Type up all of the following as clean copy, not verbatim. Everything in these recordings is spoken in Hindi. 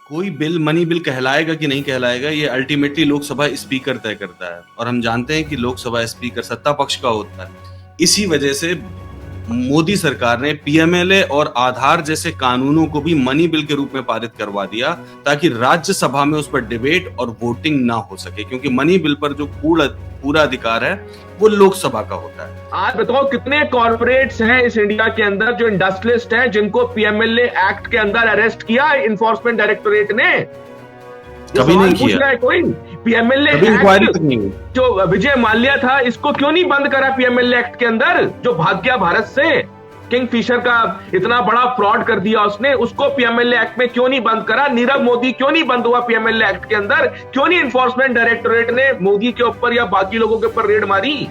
कोई बिल मनी बिल कहलाएगा कि नहीं कहलाएगा, ये अल्टीमेटली लोकसभा स्पीकर तय करता है, और हम जानते हैं कि लोकसभा स्पीकर सत्ता पक्ष का होता है। इसी वजह से मोदी सरकार ने पीएमएलए और आधार जैसे कानूनों को भी मनी बिल के रूप में पारित करवा दिया, ताकि राज्यसभा में उस पर डिबेट और वोटिंग ना हो सके, क्योंकि मनी बिल पर जो पूरा अधिकार है वो लोकसभा का होता है। आज बताओ कितने कॉर्पोरेट्स हैं इस इंडिया के अंदर जो इंडस्ट्रियलिस्ट हैं, जिनको पीएमएलए एक्ट के अंदर अरेस्ट किया इन्फोर्समेंट डायरेक्टोरेट ने? कभी नहीं किया कोई पीएमएलए एक्ट जो विजय माल्या था, इसको क्यों नहीं बंद करा पीएमएलए एक्ट के अंदर, जो भाग गया भारत से? किंगफिशर का इतना बड़ा फ्रॉड कर दिया उसने, उसको पीएमएलए एक्ट में क्यों नहीं बंद करा? नीरव मोदी क्यों नहीं बंद हुआ पीएमएलए एक्ट के अंदर? क्यों नहीं इन्फोर्समेंट डायरेक्टोरेट ने मोदी के ऊपर या बाकी लोगों के ऊपर रेड मारी?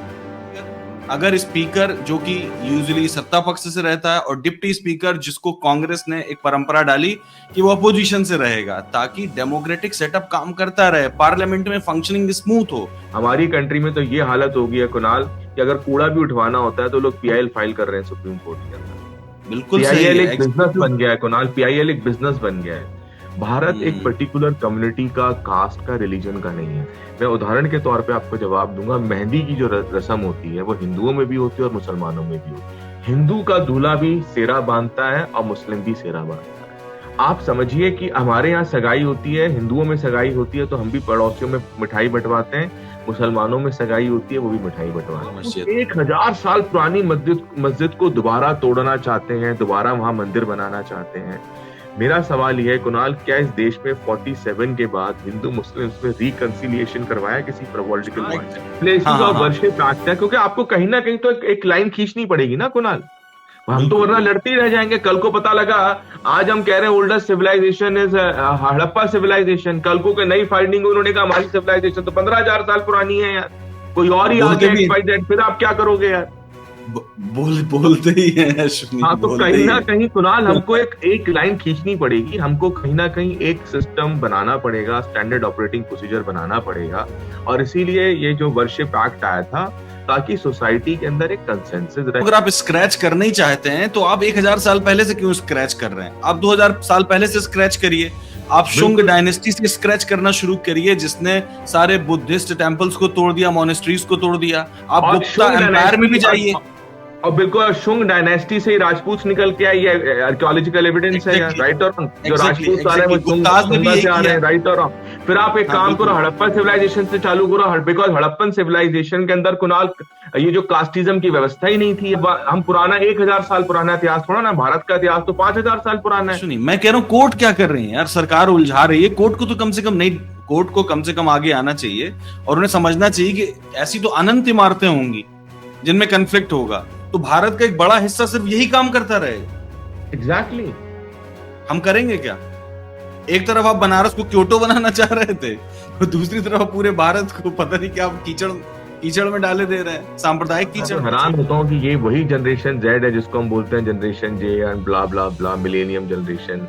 अगर स्पीकर जो कि यूजुअली सत्ता पक्ष से रहता है, और डिप्टी स्पीकर जिसको कांग्रेस ने एक परंपरा डाली कि वो अपोजिशन से रहेगा, ताकि डेमोक्रेटिक सेटअप काम करता रहे, पार्लियामेंट में फंक्शनिंग स्मूथ हो। हमारी कंट्री में तो ये हालत हो गई है कुणाल कि अगर कूड़ा भी उठवाना होता है तो लोग पीआईएल फाइल कर रहे हैं सुप्रीम कोर्ट के अंदर। बिल्कुल पीआईएल एक बिजनेस बन गया है कुणाल, पीआईएल एक बिजनेस बन गया है। भारत एक पर्टिकुलर कम्युनिटी का, कास्ट का, रिलीजन का नहीं है। मैं उदाहरण के तौर पे आपको जवाब दूंगा, मेहंदी की जो रस्म होती है वो हिंदुओं में भी होती है और मुसलमानों में भी होती है। हिंदू का दूल्हा भी सेहरा बांधता है और मुस्लिम भी सेहरा बांधता है। आप समझिए कि हमारे यहाँ सगाई होती है, हिंदुओं में सगाई होती है तो हम भी पड़ोसियों में मिठाई बंटवाते हैं, मुसलमानों में सगाई होती है वो भी मिठाई बंटवाते हैं। 1000 साल पुरानी मस्जिद को दोबारा तोड़ना चाहते हैं, दोबारा वहां मंदिर बनाना चाहते हैं। मेरा सवाल यह है कुणाल, क्या इस देश में 47 के बाद हिंदू मुस्लिम्स में रिकंसिलिएशन करवाया किसी political places of worship act है? क्योंकि आपको कहीं ना कहीं तो एक लाइन खींचनी पड़ेगी ना कुणाल, हम तो वरना लड़ते ही रह जाएंगे। कल को पता लगा, आज हम कह रहे हैं oldest civilisation is Harappa civilisation, कल को नई फाइंडिंग उन्होंने कहा हमारी सिविलाइजेशन तो 15,000 साल पुरानी है यार, कोई और ही आ गया, फिर आप क्या करोगे यार? बोलते ही हैं। हाँ, तो कहीं ना कहीं कुणाल हमको एक लाइन खींचनी पड़ेगी, हमको कहीं ना कहीं एक सिस्टम बनाना पड़ेगा, स्टैंडर्ड ऑपरेटिंग प्रोसीजर बनाना पड़ेगा। और इसीलिए ये जो वर्शिप एक्ट आया था, ताकि सोसाइटी के अंदर एक कंसेंसस रहे। अगर आप स्क्रैच करना ही चाहते हैं तो आप 1000 साल पहले से क्यों स्क्रैच कर रहे हैं? आप 2000 साल पहले से स्क्रैच करिए। आप शुंग डायनेस्टी से स्क्रैच करना शुरू करिए, जिसने सारे बुद्धिस्ट टेम्पल्स को तोड़ दिया, मोनेस्ट्रीज को तोड़ दिया। आप गुप्ता एम्पायर में भी जाइए, और बिल्कुल शुंग डायनेस्टी से ही राजपूत निकल के आई, ये आर्कियोलॉजिकल एविडेंस है, राइट और रॉन्ग? जो राजपूत आ रहे हैं वो शुंग से आ रहे हैं, राइट और रॉन्ग? फिर आप एक काम करो, हड़प्पन सिविलाइजेशन से चालू करो, बिकॉज हड़प्पन सिविलाइजेशन के अंदर कुणाल ये जो कास्टिज्म की व्यवस्था ही नहीं थी। हम पुराना 1000 साल पुराना इतिहास थोड़ा ना, भारत का इतिहास तो 5000 साल पुराना है। सुनिए, मैं कह रहा हूँ कोर्ट क्या कर रही है यार, सरकार उलझा रही है। कोर्ट को तो कम से कम नहीं, कोर्ट को कम से कम आगे आना चाहिए और उन्हें समझना चाहिए कि ऐसी तो अनंत इमारतें होंगी जिनमें कन्फ्लिक्ट होगा, तो भारत का एक बड़ा हिस्सा सिर्फ यही काम करता रहेगा। एग्जैक्टली। हम करेंगे क्या? एक तरफ आप बनारस को क्योटो बनाना चाह रहे थे, और दूसरी तरफ पूरे भारत को पता नहीं क्या कीचड़ में डाले दे रहे हैं, सांप्रदायिक कीचड़। हैरान होता हूँ कि ये वही जनरेशन जेड है जिसको हम बोलते हैं generation J and blah blah blah millennium generation,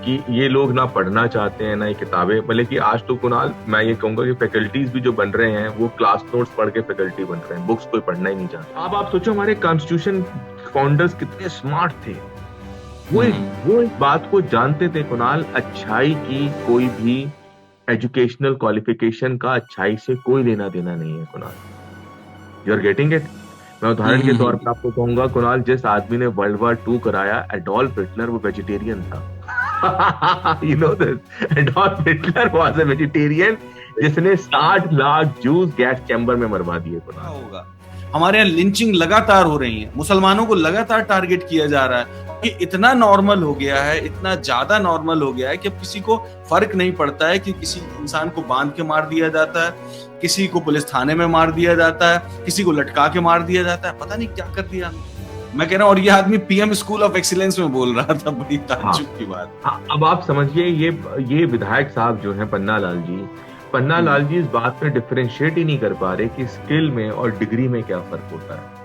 कि ये लोग ना पढ़ना चाहते हैं ना ये किताबें। भले कि आज तो कुणाल मैं ये कहूंगा कि फैकल्टीज भी जो बन रहे हैं वो क्लास नोट्स पढ़ के फैकल्टी बन रहे हैं, बुक्स कोई पढ़ना ही नहीं चाहता। अब आप सोचो हमारे कॉन्स्टिट्यूशन फाउंडर्स कितने स्मार्ट थे, वो इस बात को जानते थे कुणाल, अच्छाई की कोई भी एजुकेशनल क्वालिफिकेशन का अच्छाई से कोई लेना देना नहीं है Kunal. You are getting it? मैं उदाहरण के तौर पर आपको कहूंगा कुणाल, जिस आदमी ने वर्ल्ड वॉर 2 कराया, एडोल्फ हिटलर, वो वेजिटेरियन था। You know this? Adolf Hitler was a vegetarian, जिसने 60 लाख जूस गैस चैम्बर में मरवा दिए। होगा हमारे यहाँ लिंचिंग लगातार हो रही है, मुसलमानों को लगातार टारगेट किया जा रहा है। ये इतना नॉर्मल हो गया है, इतना ज्यादा नॉर्मल हो गया है कि अब किसी को फर्क नहीं पड़ता है कि किसी इंसान को बांध के मार दिया जाता है, किसी को पुलिस थाने में मार दिया जाता है, किसी को लटका के मार दिया जाता है, पता नहीं क्या कर दिया। मैं कह रहा हूँ, और ये आदमी पीएम स्कूल ऑफ एक्सीलेंस में बोल रहा था, बड़ी ताज्जुब की बात। हाँ, अब आप समझिए ये विधायक साहब जो हैं पन्ना लाल जी इस बात पे डिफरेंशिएट ही नहीं कर पा रहे कि स्किल में और डिग्री में क्या फर्क होता है।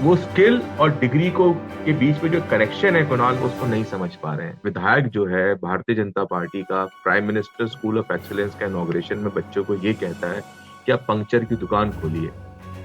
वो स्किल और डिग्री को के बीच में जो कनेक्शन है कुणाल, उसको नहीं समझ पा रहे हैं। विधायक जो है भारतीय जनता पार्टी का, prime minister school of excellence का इनॉग्रेशन में बच्चों को ये कहता है कि आप पंक्चर की दुकान खोलिए,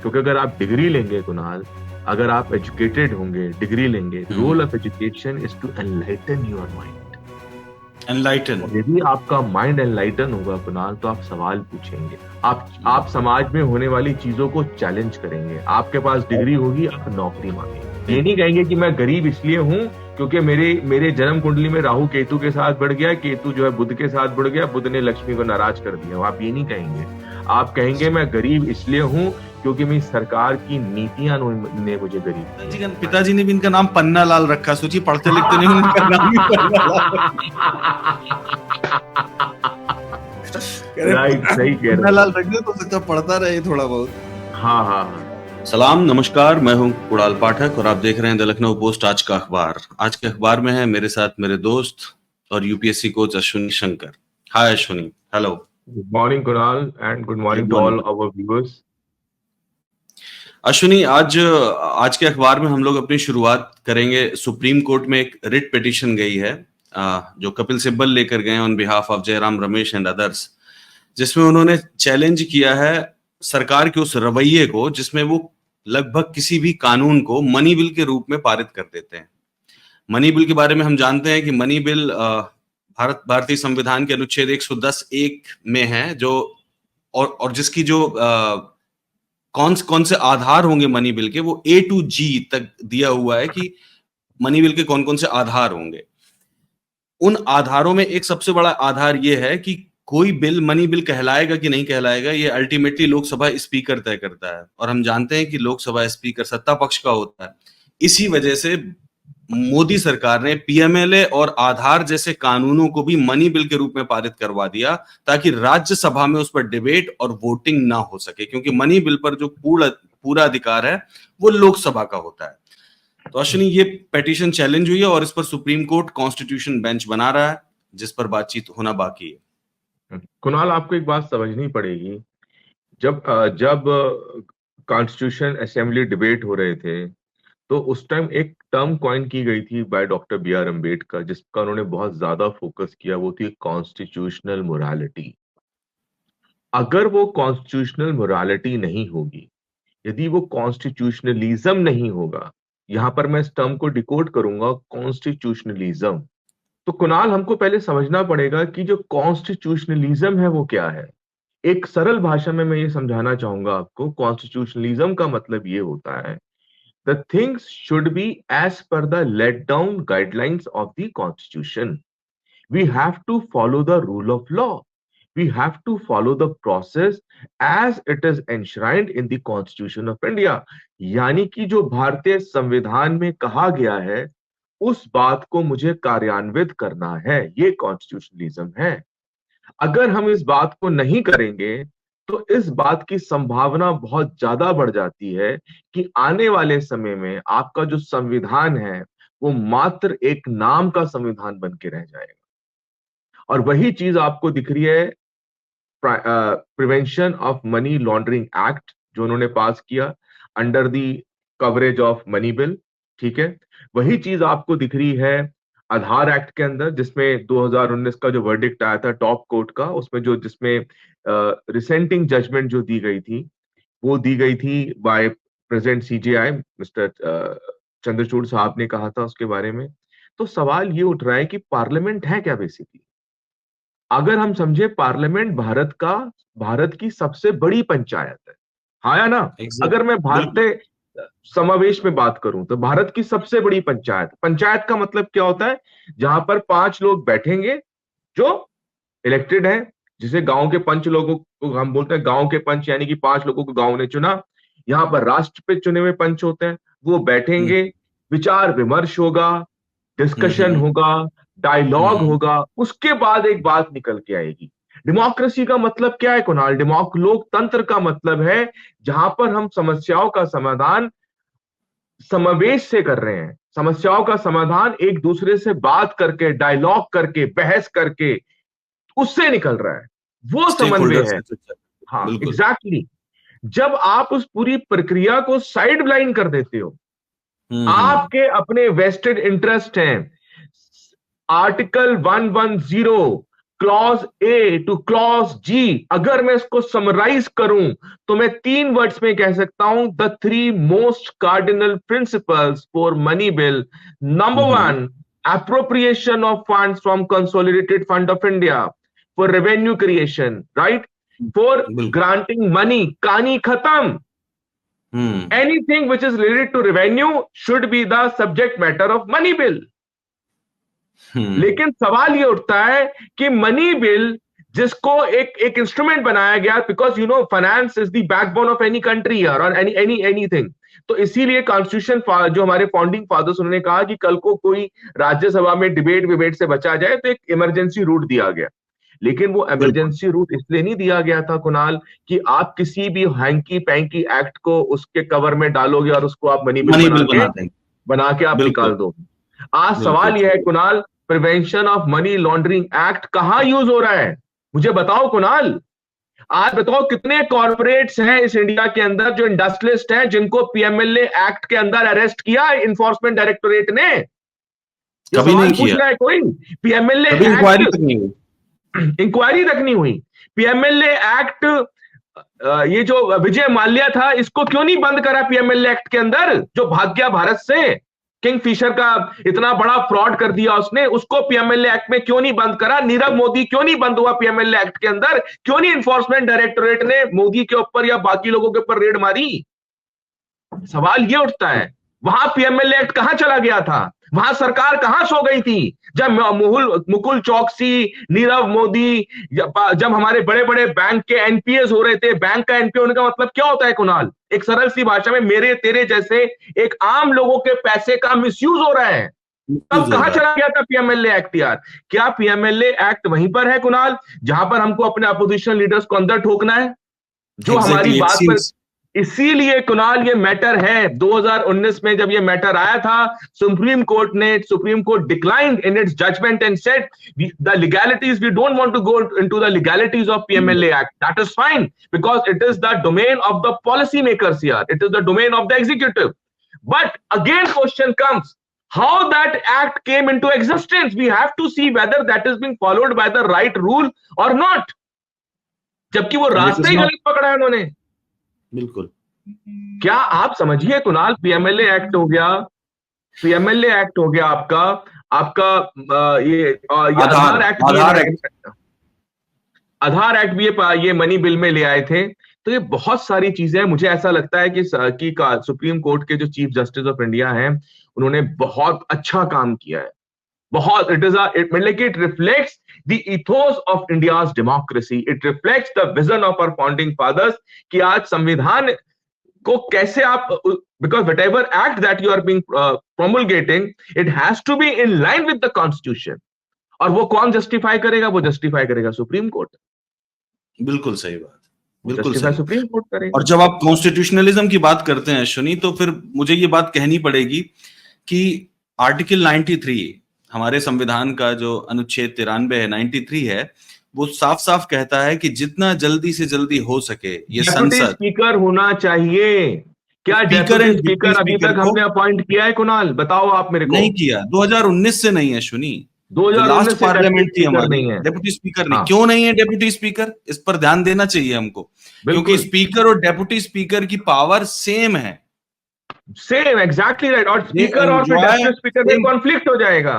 क्योंकि अगर आप डिग्री लेंगे कुणाल, अगर आप एजुकेटेड होंगे, डिग्री लेंगे, role of education is to enlighten your mind. Enlighten. और यदि आपका माइंड एनलाइटन होगा कुणाल, तो आप सवाल पूछेंगे, आप समाज में होने वाली चीजों को चैलेंज करेंगे, आपके पास डिग्री होगी, आप नौकरी मांगेंगे। सही ये नहीं बात। कहेंगे कि मैं गरीब इसलिए हूं क्योंकि मेरे मेरे जन्म कुंडली में राहु केतु के साथ बढ़ गया, केतु जो है बुध के साथ बढ़ गया, बुध ने लक्ष्मी को नाराज कर दिया। आप ये नहीं कहेंगे। आप कहेंगे मैं गरीब इसलिए हूं क्योंकि मेरी सरकार की नीतियां ने मुझे गरीब किया है। पिताजी ने भी इनका नाम पन्ना लाल रखा, सोचिए पढ़ते लिखते नहीं उनका नाम भी पन्ना लाल कह रहे राइट, सही कह पन्ना रहे लाल हैं। रख दे तो सकता है पढ़ता रहे थोड़ा बहुत। हाँ हाँ हाँ। सलाम, नमस्कार, मैं हूं कुणाल पाठक और आप देख रहे हैं द लखनऊ पोस्ट आज का अखबार। आज के अखबार में है मेरे साथ मेरे दोस्त और UPSC coach Ashwini Shankar. Hi Ashwini. Hello. Good morning, Kunal, and good good morning to morning. all our viewers. Ashwini, आज आज के अखबार में हम लोग अपनी शुरुआत करेंगे। सुप्रीम कोर्ट में एक रिट पिटीशन गई है जो कपिल सिब्बल लेकर गए on behalf of Jairam Ramesh and others, जिसमें उन्होंने चैलेंज किया है सरकार के उस रवैये को जिसमें वो लगभग किसी भी कानून को मनी बिल के रूप में पारित कर देते हैं। मनी बिल के बारे में हम जानते हैं कि मनी बिल भारतीय संविधान के अनुच्छेद 110 एक में है, जो और जिसकी जो कौन कौन से आधार होंगे मनी बिल के, वो ए टू जी तक दिया हुआ है कि मनी बिल के कौन कौन से आधार होंगे। उन आधारों में एक सबसे बड़ा आधार ये है कि कोई बिल मनी बिल कहलाएगा कि नहीं कहलाएगा, ये अल्टीमेटली लोकसभा स्पीकर तय करता है। और हम जानते हैं कि लोकसभा स्पीकर सत्ता पक्ष का होता है। इसी वजह से मोदी सरकार ने पीएमएलए और आधार जैसे कानूनों को भी मनी बिल के रूप में पारित करवा दिया, ताकि राज्यसभा में उस पर डिबेट और वोटिंग ना हो सके, क्योंकि मनी बिल पर जो पूरा अधिकार है वो लोकसभा का होता है। तो अश्विनी, ये पेटिशन चैलेंज हुई है और इस पर सुप्रीम कोर्ट कॉन्स्टिट्यूशन बेंच बना रहा है, जिस पर बातचीत होना बाकी है। कुणाल, आपको एक बात समझनी पड़ेगी। जब जब कॉन्स्टिट्यूशन असेंबली डिबेट हो रहे थे, तो उस टाइम एक टर्म कॉइन की गई थी by doctor B R Ambedkar, जिसका उन्होंने बहुत ज्यादा फोकस किया, वो थी कॉन्स्टिट्यूशनल मोरालिटी। अगर वो कॉन्स्टिट्यूशनल मोरालिटी नहीं होगी, यदि वो कॉन्स्टिट्यूशनलिज्म नहीं होगा, यहां पर मैं इस टर्म को डिकोड करूंगा, कॉन्स्टिट्यूशनलिज्म। तो कुणाल, हमको पहले समझना पड़ेगा कि जो कॉन्स्टिट्यूशनलिज्म है वो क्या है। एक सरल भाषा में मैं ये समझाना चाहूंगा आपको। कॉन्स्टिट्यूशनलिज्म का मतलब ये होता है, the things should be as per the laid down guidelines of the constitution. We have to follow the rule of law. We have to follow the process as it is enshrined in the constitution of India. यानी कि जो भारतीय संविधान में कहा गया है, उस बात को मुझे कार्यान्वित करना है। ये कॉन्स्टिट्यूशनलिज्म है। अगर हम इस बात को नहीं करेंगे, तो इस बात की संभावना बहुत ज्यादा बढ़ जाती है कि आने वाले समय में आपका जो संविधान है वो मात्र एक नाम का संविधान बन के रह जाएगा। और वही चीज आपको दिख रही है prevention of money laundering act, जो उन्होंने पास किया under the coverage of money bill. ठीक है, वही चीज आपको दिख रही है आधार एक्ट के अंदर, जिसमें 2019 का जो वर्डिक्ट आया था टॉप कोर्ट का, उसमें जो जिसमें रिसेंटिंग जजमेंट जो दी गई थी, वो दी गई थी by president CJI mister Chandrachud साहब ने कहा था उसके बारे में। तो सवाल ये उठ रहा है कि पार्लियामेंट है क्या बेसिकली। अगर हम समझे, पार्लियामेंट भारत की सबसे बड़ी पंचायत है, हाँ या ना। अगर मैं एग्जैक्ट, बिल्कुल। भारतीय समावेश में बात करूं, तो भारत की सबसे बड़ी पंचायत। पंचायत का मतलब क्या होता है? जहां पर 5 लोग बैठेंगे जो इलेक्टेड है, जिसे गांव के पंच लोगों को हम बोलते हैं, गांव के पंच, यानी कि 5 लोगों को गांव ने चुना। यहाँ पर राष्ट्र पे चुने हुए पंच होते हैं, वो हम्म, बैठेंगे, विचार विमर्श होगा, डिस्कशन हम्म, होगा, डायलॉग हम्म। होगा, उसके बाद एक बात निकल के आएगी। डेमोक्रेसी का मतलब क्या है कुणाल? लोकतंत्र का मतलब है जहां पर हम समस्याओं का समाधान समावेश से कर रहे हैं, समस्याओं का समाधान एक दूसरे से बात करके, डायलॉग करके, बहस करके, उससे निकल रहा है, वो स्टेक समन्वय होल्डर है। से चर्चा। हाँ, बिल्कुल। Exactly exactly। जब आप उस पूरी प्रक्रिया को साइड लाइन कर देते हो, हम्म। आपके अपने वेस्टेड इंटरेस्ट हैं। Article 110 clause A two clause जी, अगर मैं इसको समराइज करूं, तो मैं 3 वर्ड्स में कह सकता हूं, the 3 most cardinal principles for money bill. Number hmm. 1, appropriation of funds from Consolidated Fund of India for revenue creation, right? For granting money, kani khatam. Anything which is related to revenue should be the subject matter of money bill. लेकिन सवाल ये उठता है कि मनी बिल जिसको एक इंस्ट्रूमेंट बनाया गया, because you know finance is the backbone of any country और एनीथिंग, तो इसीलिए कॉन्स्टिट्यूशन जो हमारे फाउंडिंग फादर्स उन्होंने कहा कि कल को कोई राज्यसभा में डिबेट से बचा जाए तो एक इमरजेंसी रूट दिया गया। लेकिन वो इमरजेंसी रूट इसलिए नहीं दिया गया था कुणाल कि आप किसी भी हैंकी पैंकी एक्ट को उसके कवर में डालोगे और उसको आप मनी बिल बना के आप निकाल दो। आज सवाल यह है Kunal, prevention of money laundering act कहां यूज हो रहा है? मुझे बताओ कुणाल, आज बताओ कितने कॉर्पोरेट्स हैं इस इंडिया के अंदर जो इंडस्ट्रियलिस्ट हैं जिनको पीएमएलए एक्ट के अंदर अरेस्ट किया इन्फोर्समेंट डायरेक्टोरेट ने? कभी नहीं किया है कोई? पीएमएलए इंक्वायरी तक नहीं हुई। पीएमएलए एक्ट, ये जो विजय माल्या था इसको क्यों नहीं बंद करा पीएमएलए एक्ट के अंदर, जो भाग गया भारत से? किंगफिशर का इतना बड़ा फ्रॉड कर दिया उसने, उसको पीएमएलए एक्ट में क्यों नहीं बंद करा? नीरव मोदी क्यों नहीं बंद हुआ पीएमएलए एक्ट के अंदर? क्यों नहीं इन्फोर्समेंट डायरेक्टोरेट ने मोदी के ऊपर या बाकी लोगों के ऊपर रेड मारी? सवाल ये उठता है, वहां पीएमएलए एक्ट कहां चला गया था? वहां सरकार कहां सो गई थी जब मुकुल चौकसी, नीरव मोदी, जब हमारे बड़े बड़े बैंक के एनपीएस हो रहे थे? बैंक का एनपीए होने का मतलब क्या होता है कुणाल? एक सरल सी भाषा में मेरे तेरे जैसे एक आम लोगों के पैसे का मिसयूज हो रहा है। तब कहां चला गया था पीएमएलए एक्ट यार? क्या पीएमएलए एक्ट वहीं पर है कुणाल जहां पर हमको अपने अपोजिशन लीडर्स को अंदर ठोकना है? जो हमारी बात पर, इसीलिए कुणाल ये मैटर है। 2019 में जब ये मैटर आया था, Supreme Court declined in its judgement and said the legalities, we don't want to go into the legalities of PMLA act, that is fine because it is the domain of the policy makers here, it is the domain of the executive. But again question comes, how that act came into existence? We have to see whether that is being followed by the right rule or not, जबकि वो रास्ते ही गलत पकड़ा है उन्होंने। बिल्कुल। क्या आप समझिए कुणाल, पीएमएलए एक्ट हो गया, आपका ये आधार एक्ट भी ये मनी बिल में ले आए थे। तो ये बहुत सारी चीजें, मुझे ऐसा लगता है कि सुप्रीम कोर्ट के जो चीफ जस्टिस ऑफ इंडिया हैं उन्होंने बहुत अच्छा काम किया है। बहुत, it reflects the ethos of India's democracy. It reflects the vision of our founding fathers कि आज संविधान को कैसे आप, because whatever act that you are being promulgating, it has to be in line with the constitution. और वो कौन जस्टिफाई करेगा? वो जस्टिफाई करेगा सुप्रीम कोर्ट। बिल्कुल सही बात, बिल्कुल सही, सुप्रीम कोर्ट करेगा। और जब आप कॉन्स्टिट्यूशनलिज्म की बात करते हैं अश्विनी, तो फिर मुझे ये बात कहनी पड़ेगी कि आर्टिकल 93 हमारे संविधान का जो अनुच्छेद 93 है, 93 है, वो साफ साफ कहता है कि जितना जल्दी से जल्दी हो सके ये संसद स्पीकर होना चाहिए। क्या डेप्यूटी स्पीकर अभी तक हमने अपॉइंट किया है कुणाल? बताओ आप मेरे को। नहीं किया, 2019 से नहीं है अश्विनी, 2019 से पार्लियामेंट थी हमारी, नहीं है डेप्यूटी स्पीकर नहीं। क्यों नहीं है डेप्यूटी स्पीकर? इस पर ध्यान देना चाहिए हमको, क्योंकि स्पीकर और डेप्यूटी स्पीकर की पावर सेम है। Same, exactly right. और स्पीकर और डेप्यूटी स्पीकर में कॉन्फ्लिक्ट हो जाएगा।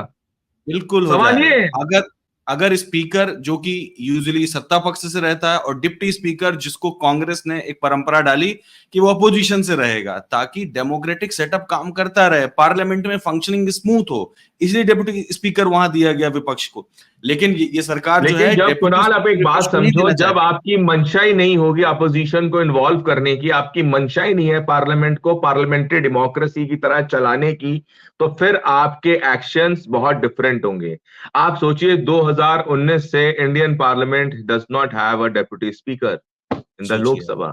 बिल्कुल हो जाएगा। अगर स्पीकर जो कि यूजुअली सत्ता पक्ष से रहता है और डिप्टी स्पीकर जिसको कांग्रेस ने एक परंपरा डाली कि वो अपोजिशन से रहेगा, ताकि डेमोक्रेटिक सेटअप काम करता रहे, पार्लियामेंट में फंक्शनिंग स्मूथ हो, इसलिए डिप्टी स्पीकर वहां दिया गया विपक्ष को। लेकिन ये सरकार जो है, जब कुणाल आप एक बात समझो, जब आपकी मंशा ही नहीं होगी अपोजिशन को इन्वॉल्व करने की, आपकी मंशा ही नहीं है पार्लियामेंट को पार्लियामेंट्री डेमोक्रेसी की तरह चलाने की, तो फिर आपके एक्शंस बहुत डिफरेंट होंगे। आप सोचिए 2019 से Indian parliament does not have a deputy speaker in the Lok Sabha.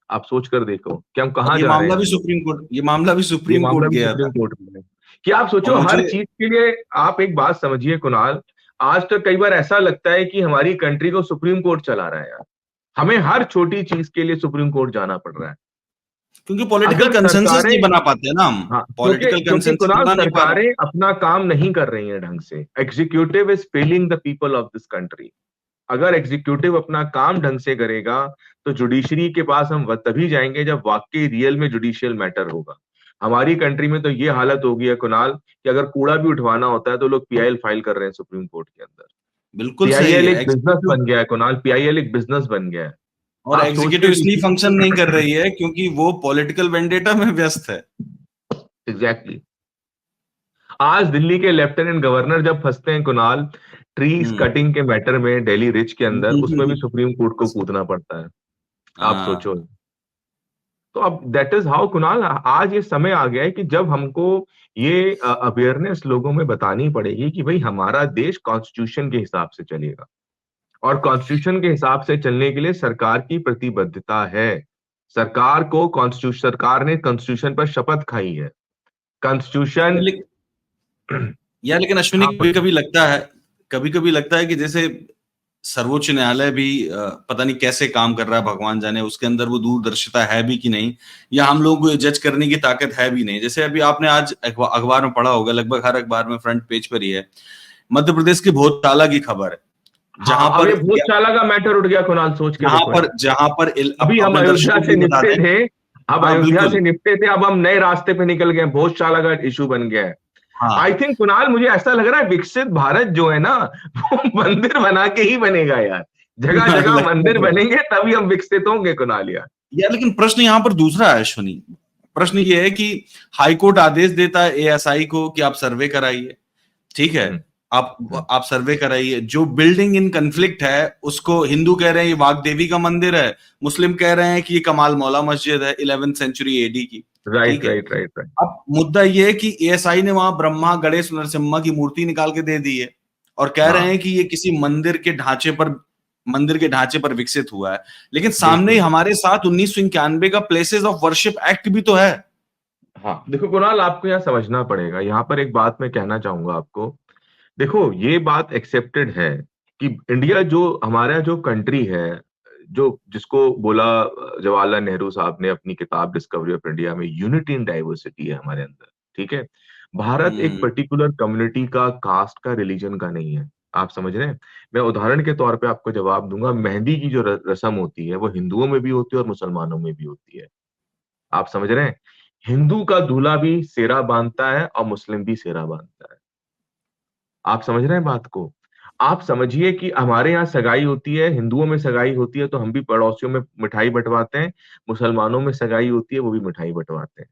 आप सोच कर देखो कि हम कहां जा रहे हैं। ये मामला भी सुप्रीम कोर्ट गया था। कि आप सोचो हर चीज के लिए, आप एक बात समझिए कुणाल, आज तक कई बार ऐसा लगता है कि हमारी कंट्री को सुप्रीम कोर्ट चला रहा है यार। हमें हर छोटी चीज के लिए सुप्रीम कोर्ट जाना पड़ रहा है, क्योंकि पॉलिटिकल कंसेंसस नहीं बना पाते ना हम। हाँ, पॉलिटिकल कंसेंसस सरकारें अपना काम नहीं कर रही हैं ढंग से। Executive is failing the people of this country. अगर एग्जीक्यूटिव अपना काम ढंग से करेगा तो जुडिशरी के पास हम तभी जाएंगे जब वाकई रियल में जुडिशियल मैटर होगा। हमारी कंट्री में तो ये हालत हो गई है कुणाल कि अगर कूड़ा भी उठवाना होता है तो लोग पीआईएल फाइल कर रहे हैं सुप्रीम कोर्ट के अंदर। बिल्कुल सही पीआईएल है। एक बिजनेस एग्जीक्यूटिव, बन गया है कुणाल, पीआईएल एक बिजनेस बन गया है। और आप सोचते एग्जीक्यूटिव हैं इसलिए किसी फंक्शन नहीं कर रही है क्योंकि वो पॉलिटिकल वेंडेटा में व्यस्त है। एग्जैक्टली। आज दिल्ली के लेफ्टिनेंट गवर्नर जब फंसते हैं कुणाल ट्रीज हम्म। कटिंग के मैटर में दिल्ली रिच के अंदर, उसमें भी सुप्रीम कोर्ट को बस। कूदना पड़ता है। आप सोचो। हाँ। तो अब दैट इज हाउ कुणाल, आज ये समय आ गया है कि जब हमको ये अवेयरनेस लोगों में बतानी पड़ेगी कि भाई हमारा देश कॉन्स्टिट्यूशन के हिसाब से चलेगा, और कॉन्स्टिट्यूशन के हिसाब से चलने के लिए सरकार की प्रतिबद्धता है। सरकार ने कॉन्स्टिट्यूशन पर शपथ खाई है। कॉन्स्टिट्यूशन। यार लेकिन अश्विनी, हाँ कभी बोलिए। कभी लगता है, कभी कभी लगता है कि जैसे सर्वोच्च न्यायालय भी पता नहीं कैसे काम कर रहा है, भगवान जाने उसके अंदर वो दूरदर्शिता है भी कि नहीं, या हम लोगों को जज करने की ताकत है भी नहीं। जैसे अभी आपने आज अखबार में पढ़ा होगा, लगभग हर अखबार में फ्रंट पेज पर ही है, मध्य प्रदेश की भोजशाला की खबर है, जहां हाँ, अब पर ये भूतशाला का मैटर उठ गया कुणाल, सोच के देखो यार। जहां पर अभी हम अपने अयोध्या दर्शकों को से भी बता निपटे दें। थे। अब हाँ अयोध्या से बिल्कुल। निपटे थे, अब हम नए रास्ते पे निकल गए, भोजशाला का इशू बन गया है। आई हाँ। थिंक कुणाल, मुझे ऐसा लग रहा है विकसित भारत जो है ना, वो मंदिर बना के ही बनेगा यार। जगह जगह लगता मंदिर तो है। बनेंगे तभी हम विकसित होंगे कुणाल यार। यार लेकिन प्रश्न यहाँ पर दूसरा है अश्विनी। प्रश्न ये है कि हाईकोर्ट आदेश देता है एएसआई को कि आप सर्वे कराइए, ठीक है, हम्म, हम्म, आप सर्वे कराइए। जो बिल्डिंग इन कन्फ्लिक्ट है उसको हिंदू कह रहे हैं ये वाग्देवी का मंदिर है, मुस्लिम कह रहे हैं कि ये कमाल मौला मस्जिद है 11th सेंचुरी एडी की, ठीक राइट है। Right right right. अब मुद्दा ये है कि एएसआई ने वहां ब्रह्मा गणेश नरसिम्हा की मूर्ति निकाल के दे दी है, और कह रहे हाँ हैं कि ये किसी मंदिर के ढांचे पर विकसित हुआ है। लेकिन सामने ही बिल्कुल। हमारे साथ 1991 का प्लेसेस ऑफ वर्शिप एक्ट भी तो है। हाँ देखो कुणाल, आपको यहाँ समझना पड़ेगा, यहाँ पर एक बात मैं कहना चाहूंगा आपको। देखो ये बात एक्सेप्टेड है कि इंडिया जो हमारा जो कंट्री है, जो जिसको बोला जवाहरलाल नेहरू साहब ने अपनी किताब डिस्कवरी ऑफ इंडिया में, यूनिटी इन डाइवर्सिटी है हमारे अंदर, ठीक है। भारत एक हम्म। पर्टिकुलर कम्युनिटी का, कास्ट का, रिलीजन का नहीं है। आप समझ रहे हैं। मैं उदाहरण के तौर पे आपको जवाब दूंगा, मेहंदी की जो रस्म होती है वो हिंदुओं में भी होती है और मुसलमानों में भी होती है। आप समझ रहे हैं। हिंदू का दूल्हा भी सेहरा बांधता है और मुस्लिम भी सेहरा बांधता है। आप समझ रहे हैं बात को। आप समझिए कि हमारे यहाँ सगाई होती है, हिंदुओं में सगाई होती है तो हम भी पड़ोसियों में मिठाई बंटवाते हैं, मुसलमानों में सगाई होती है वो भी मिठाई बंटवाते हैं।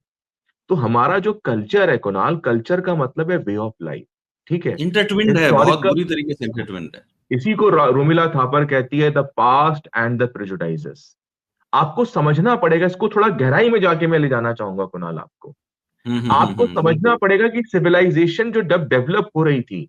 तो हमारा जो कल्चर है कुणाल, कल्चर का मतलब है वे ऑफ लाइफ, ठीक है। इंटरट्विंड है, बहुत हिस्टोरिकल। बुरी तरीके से इंटरट्विंड है। इसी को रोमिला थापर कहती है द पास्ट एंड द प्रेजुडाइजेस। आपको समझना पड़ेगा इसको, थोड़ा गहराई में जाके मैं ले जाना चाहूंगा कुणाल आपको। आपको समझना बिल्कुल। पड़ेगा कि सिविलाइजेशन जो डेवलप हो रही थी,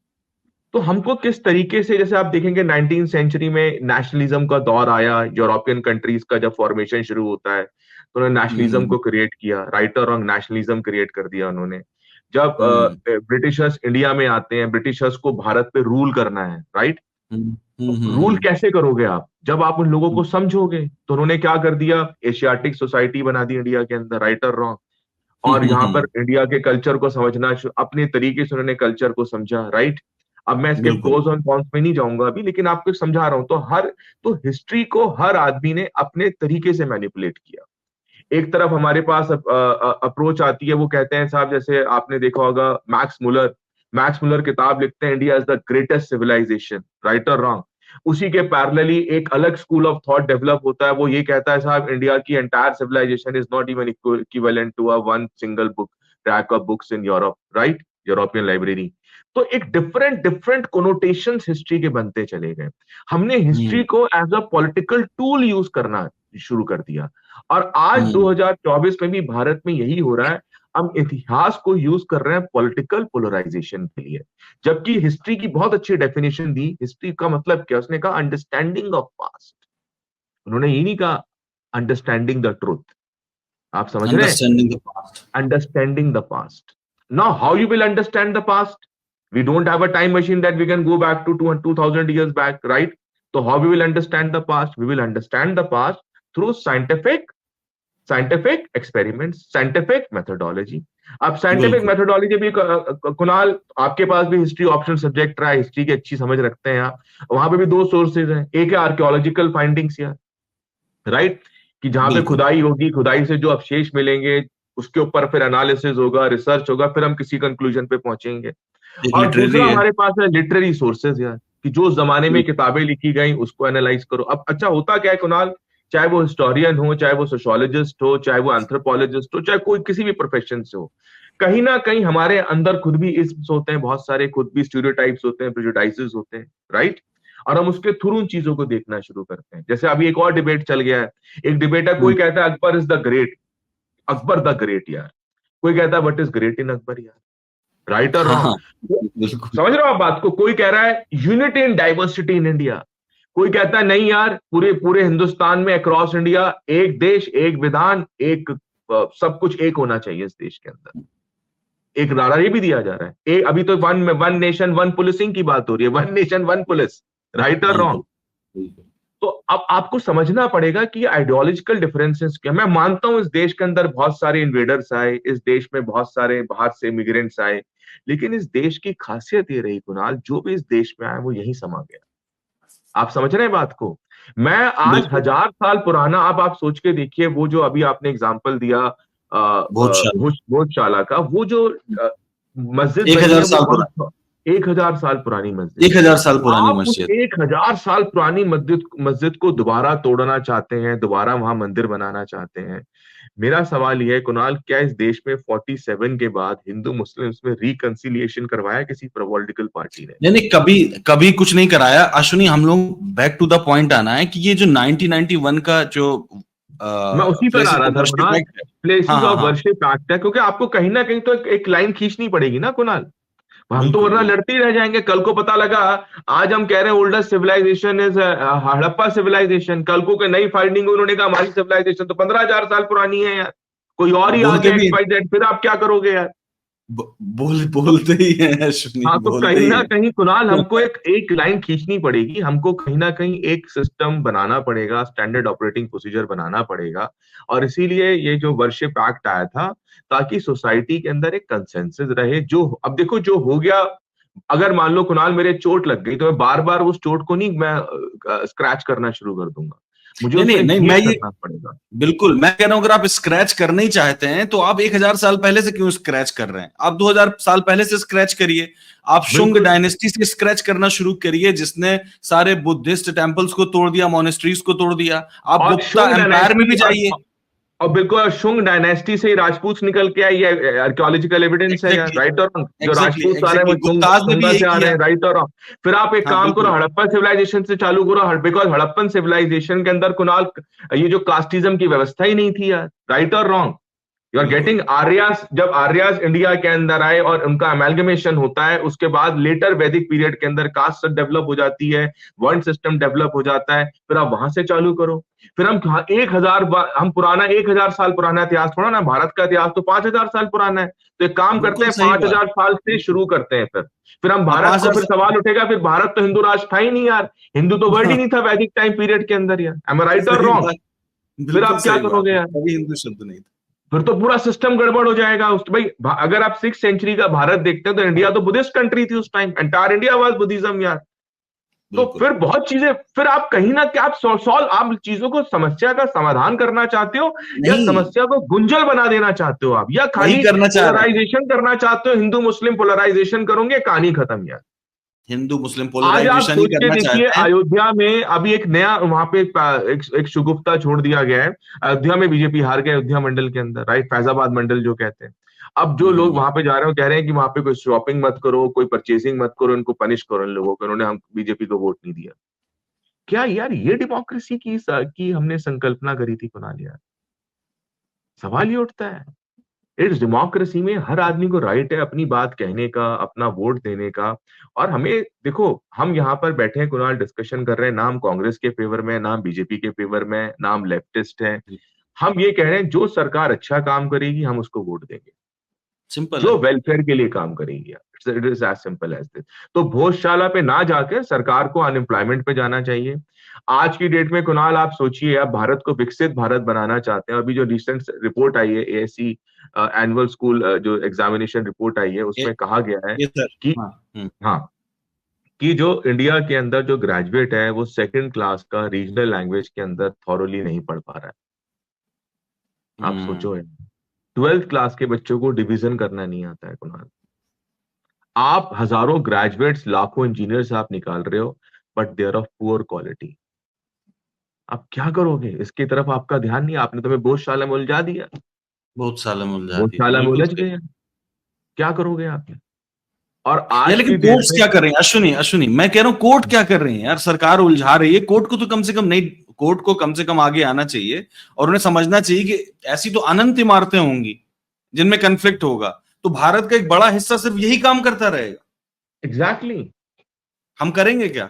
तो हमको किस तरीके से, जैसे आप देखेंगे 19th सेंचुरी में नेशनलिज्म का दौर आया, यूरोपियन कंट्रीज का जब फॉर्मेशन शुरू होता है तो उन्होंने नेशनलिज्म हम्म। को क्रिएट किया, राइट और रॉन्ग नेशनलिज्म क्रिएट कर दिया उन्होंने। जब हम्म। ब्रिटिशर्स इंडिया में आते हैं, ब्रिटिशर्स को भारत पे रूल करना है, राइट। हम्म। रूल कैसे करोगे आप, जब आप उन लोगों को हम्म। समझोगे। तो उन्होंने क्या कर दिया, एशियाटिक सोसाइटी बना दी इंडिया के अंदर, राइट और रॉन्ग। और यहाँ पर इंडिया के कल्चर को समझना, अपने तरीके से उन्होंने कल्चर को समझा, राइट। अब मैं इसके बिल्कुल। प्रोज और कॉन्स में नहीं जाऊंगा अभी, लेकिन आपको समझा रहा हूं। तो हिस्ट्री को हर आदमी ने अपने तरीके से मैनिपुलेट किया। एक तरफ हमारे पास अप्रोच आती है, वो कहते हैं साहब, जैसे आपने देखा होगा मैक्स मुलर किताब लिखते हैं, India is the greatest civilisation, right और रॉन्ग। उसी के पैरेलली एक अलग स्कूल ऑफ थॉट डेवलप होता है, वो ये कहता है साहब इंडिया की entire civilisation is not even equivalent to a one single book rack of books in Europe, right, European library. तो एक डिफरेंट डिफरेंट कोनोटेशंस हिस्ट्री के बनते चले गए। हमने हिस्ट्री हम्म। को as a political tool use करना शुरू कर दिया। और आज हम्म। 2024 में भी भारत में यही हो रहा है। हम इतिहास को यूज कर रहे हैं पॉलिटिकल पोलराइजेशन के लिए। जबकि हिस्ट्री की बहुत अच्छी डेफिनेशन दी, हिस्ट्री का मतलब क्या, उसने कहा अंडरस्टैंडिंग ऑफ पास्ट। उन्होंने ये नहीं कहा अंडरस्टैंडिंग द ट्रूथ। आप समझ रहे हैं। Understanding the past. understanding the past. Now, how you will understand the past? We don't have a time machine that we can go back to 2000 years back, right? So how we will understand the past? We will understand the past through scientific experiments, scientific methodology. अब साइंटिफिक बिल्कुल। मेथोडोलॉजी भी कुणाल, आपके पास भी हिस्ट्री ऑप्शनल सब्जेक्ट रहा है, हिस्ट्री की अच्छी समझ रखते हैं आप। वहां पे भी दो सोर्सेज हैं, एक है आर्कियोलॉजिकल फाइंडिंग्स, या राइट, कि जहां पे बिल्कुल। खुदाई होगी, खुदाई से जो अवशेष मिलेंगे, उसके ऊपर फिर एनालिसिस होगा, रिसर्च होगा, फिर हम किसी कंक्लूजन पे पहुंचेंगे। एक और लिटरेरी दूसरा है। हमारे पास है लिटरेरी सोर्सेज यार, कि जो जमाने में किताबें लिखी गई उसको एनालाइज करो। अब अच्छा होता क्या है कुणाल, चाहे वो हिस्टोरियन हो, चाहे वो सोशोलॉजिस्ट हो, चाहे वो एंथ्रोपोलॉजिस्ट हो, चाहे कोई किसी भी प्रोफेशन से हो, कहीं ना कहीं हमारे अंदर खुद भी इस्म्स होते हैं, बहुत सारे खुद भी स्टीरियोटाइप्स होते हैं, प्रेजुडाइसेस होते हैं, राइट। और हम उसके थ्रू उन चीजों को देखना शुरू करते हैं। जैसे अभी एक और डिबेट चल गया है, एक डिबेट है, कोई कहता है Akbar is the great, Akbar the great यार, कोई कहता है what is great in Akbar यार, राइट और हाँ हाँ, रॉन्ग। बिल्कुल। समझ रहे हो आप बात को, कोई कह रहा है unity in diversity in India, कोई कहता है नहीं यार, पूरे पूरे हिंदुस्तान में अक्रॉस इंडिया एक देश, एक विधान, एक सब कुछ एक होना चाहिए इस देश के अंदर। एक नारा ये भी दिया जा रहा है, एक अभी तो वन नेशन वन पुलिसिंग की बात हो रही है, one nation one police, right और बिल्कुल रॉन्ग। बिल्कुल। तो अब आपको समझना पड़ेगा कि आइडियोलॉजिकल डिफरेंसेस क्या। मैं मानता हूं इस देश के अंदर बहुत सारे इन्वेडर्स आए, इस देश में बहुत सारे बाहर से इमिग्रेंट्स आए, लेकिन इस देश की खासियत ये रही कुणाल, जो भी इस देश में आया वो यहीं समा गया। आप समझ रहे हैं बात को। मैं आज बिल्कुल, 1000 साल पुराना, अब आप सोच के देखिए, वो जो अभी आपने एग्जाम्पल दिया बहुत शानदार। भोजशाला का, वो जो मस्जिद एक बनी हजार है वो साल पुरानी। 1000 साल पुरानी मस्जिद है। 1000 साल पुरानी आप उस मस्जिद। 1000 साल पुरानी मस्जिद मस्जिद को दोबारा तोड़ना चाहते हैं, दोबारा वहां मंदिर बनाना चाहते हैं। मेरा सवाल यह है कुणाल, क्या इस देश में 47 के बाद हिंदू मुस्लिम्स में रिकंसिलिएशन करवाया किसी पॉलिटिकल पार्टी ने? नहीं नहीं, कभी कभी कुछ नहीं कराया अश्विनी। हम लोग बैक टू द पॉइंट आना है कि ये जो 1991 का जो मैं उसी पर आ प्लेसेस रहा ऑफ था वर्शिप कुणाल, एक्ट है। हाँ प्लेसेस हाँ ऑफ हाँ, वर्शिप एक्ट है, क्योंकि आपको कहीं ना कहीं तो एक लाइन खींचनी पड़ेगी ना कुणाल। हम तो बिल्कुल वरना बिल्कुल। लड़ते ही रह जाएंगे। कल को पता लगा, आज हम कह रहे हैं oldest civilisation is Harappa civilisation, कल को के नई फाइंडिंग उन्होंने कहा हमारी सिविलाइजेशन तो 15,000 साल पुरानी है यार, कोई और ही आ बोलते गया भी XYZ, फिर आप क्या करोगे यार। बोलते ही हैं अश्विनी, हाँ, तो बोलते कहीं ही ना हैं। कहीं कुणाल हमको एक लाइन खींचनी पड़ेगी, हमको कहीं ना कहीं एक सिस्टम बनाना पड़ेगा, स्टैंडर्ड ऑपरेटिंग प्रोसीजर बनाना पड़ेगा। और इसीलिए ये जो वर्शिप एक्ट आया था, ताकि सोसाइटी के अंदर एक कंसेंसस रहे। जो अब देखो जो हो गया, अगर मान लो कुणाल मेरे चोट लग गई, तो मैं बार बार उस चोट को नहीं मैं स्क्रैच करना शुरू कर दूंगा, मुझे नहीं नहीं उसमें नहीं, हील मैं ये करना पड़ेगा। बिल्कुल मैं कह रहा हूं, अगर आप स्क्रैच करना ही चाहते हैं तो आप 1000 साल पहले से क्यों स्क्रैच कर रहे हैं? आप 2000 साल पहले से स्क्रैच करिए। आप शुंग बिल्कुल। डायनेस्टी से स्क्रैच करना शुरू करिए, जिसने सारे बुद्धिस्ट टेम्पल्स को तोड़ दिया, मोनेस्ट्रीज को तोड़ दिया। आप और गुप्ता शुंग एम्पायर में डायनेस्टी, भी जाइए। और बिल्कुल शुंग डायनेस्टी से ही राजपूत निकल के आई, ये आर्कियोलॉजिकल एविडेंस है यार, एग्जैक्टली राइट और रॉन्ग। जो एग्जैक्टली राजपूत आ रहे हैं वो एग्जैक्टली, गुप्ताज ने भी शुंगा यही से आ रहे किया। हैं, राइट और रॉन्ग। फिर आप एक हाँ काम करो, बिल्कुल हड़प्पन सिविलाइजेशन से चालू करो, बिकॉज हड़प्पन सिविलाइजेशन के अंदर कुणाल ये जो कास्टिज्म की व्यवस्था ही नहीं थी यार, राइट और रॉन्ग। यू आर बिल्कुल गेटिंग आर्यास, जब आर्यास इंडिया के अंदर आए और उनका अमेलगमेशन होता है, उसके बाद लेटर वैदिक पीरियड के अंदर कास्ट डेवलप हो जाती है, वर्ण सिस्टम डेवलप हो जाता है, फिर आप वहां से चालू करो। फिर हम 1000, हम पुराना 1000 साल पुराना इतिहास थोड़ा ना, भारत का इतिहास तो 5000 साल पुराना है। तो एक काम करते बिल्कुल हैं, सही पांच बात। हजार साल से बिल्कुल। शुरू करते हैं। फिर हम हाँ, भारत पांच को, हजार फिर सवाल उठेगा, फिर भारत तो हिंदू राष्ट्र था ही नहीं यार, हिंदू तो वर्ड ही नहीं था वैदिक टाइम पीरियड के अंदर यार, एम आई राइट और सही रॉन्ग। बात। फिर बिल्कुल आप क्या सही बात करोगे है, यार, कभी हिंदू शब्द नहीं था। फिर तो पूरा सिस्टम गड़बड़ हो जाएगा उस भाई। अगर आप 6th सेंचुरी का भारत देखते हैं, तो इंडिया तो बुद्धिस्ट कंट्री थी उस time, entire India was Buddhism यार। तो बिल्कुल। फिर बहुत चीजें, फिर आप कहीं ना क्या, आप सॉल्व, आप चीजों को, समस्या का समाधान करना चाहते हो, या नहीं, समस्या को गुंजल बना देना चाहते हो आप, या वही खाली करना चाह रहे हैं। पोलराइजेशन करना चाहते हो, हिंदू मुस्लिम पोलराइजेशन करोगे, कहानी खत्म यार। हिंदू मुस्लिम आज आप पोलराइजेशन ही सोच के करना देखिए, चाहते हैं। अयोध्या में अभी एक नया वहां पे एक शुगुफ्ता छोड़ दिया गया है। अयोध्या में बीजेपी हार गए, अयोध्या मंडल के अंदर, राइट, फैजाबाद मंडल जो कहते हैं। अब जो लोग हम्म। वहां पे जा रहे हैं वो कह रहे हैं कि वहां पे कोई शॉपिंग मत करो, कोई परचेसिंग मत करो, इनको पनिश करो, इन लोगों को, इन्होंने हम बीजेपी को वोट नहीं दिया। क्या यार ये डेमोक्रेसी की हमने संकल्पना करी थी कुणाल यार? सवाल ये उठता है। इस डेमोक्रेसी में हर आदमी को राइट है अपनी बात कहने का, अपना वोट देने का। और हमें देखो, हम यहाँ पर बैठे हैं कुणाल, डिस्कशन कर रहे हैं, नाम कांग्रेस के फेवर में, नाम बीजेपी के फेवर में, नाम लेफ्टिस्ट है। हम ये कह रहे हैं जो सरकार अच्छा काम करेगी हम उसको वोट देंगे, सिंपल जो है। वेलफेयर के लिए काम करेंगी। It is as simple as this. तो भोजशाला पे ना जाकर सरकार को अनएम्प्लॉयमेंट पे जाना चाहिए। आज की डेट में कुणाल आप सोचिए, आप भारत को विकसित भारत बनाना चाहते हैं, अभी जो रिसेंट रिपोर्ट आई है एएससी एनुअल स्कूल जो एग्जामिनेशन रिपोर्ट आई है, ये उसमें कहा गया है ये सर। कि, हाँ। हाँ, कि जो इंडिया के अंदर जो ग्रेजुएट है वो सेकंड क्लास का रीजनल लैंग्वेज के अंदर थॉरोली नहीं पढ़ पा रहा है। आप हम्म। सोचो, ट्वेल्थ क्लास के बच्चों को डिवीजन करना नहीं आता है कुणाल। आप हजारों ग्रेजुएट्स, लाखों इंजीनियर्स आप निकाल रहे हो, but they are of poor quality. आप क्या करोगे? इसकी तरफ आपका ध्यान नहीं, आपने तुम्हें बोधशाला में उलझा दिया, बहुत सालों में उलझा दिया, बोधशाला में बिल्कुल उलझ सही। गए। क्या करोगे आप? और यार आज लेकिन की डेट कोर्ट्स में क्या कर रहे हैं अश्विनी, अश्विनी मैं कह रहा हूँ कोर्ट क्या कर रहे हैं यार, सरकार उलझा रही है कोर्ट को, तो कम से कम नहीं, कोर्ट को कम से कम आगे आना चाहिए और उन्हें समझना चाहिए कि ऐसी तो अनंत इमारतें होंगी जिनमें कन्फ्लिक्ट होगा, तो भारत का एक बड़ा हिस्सा सिर्फ यही काम करता रहेगा। एग्जैक्टली exactly, हम करेंगे क्या?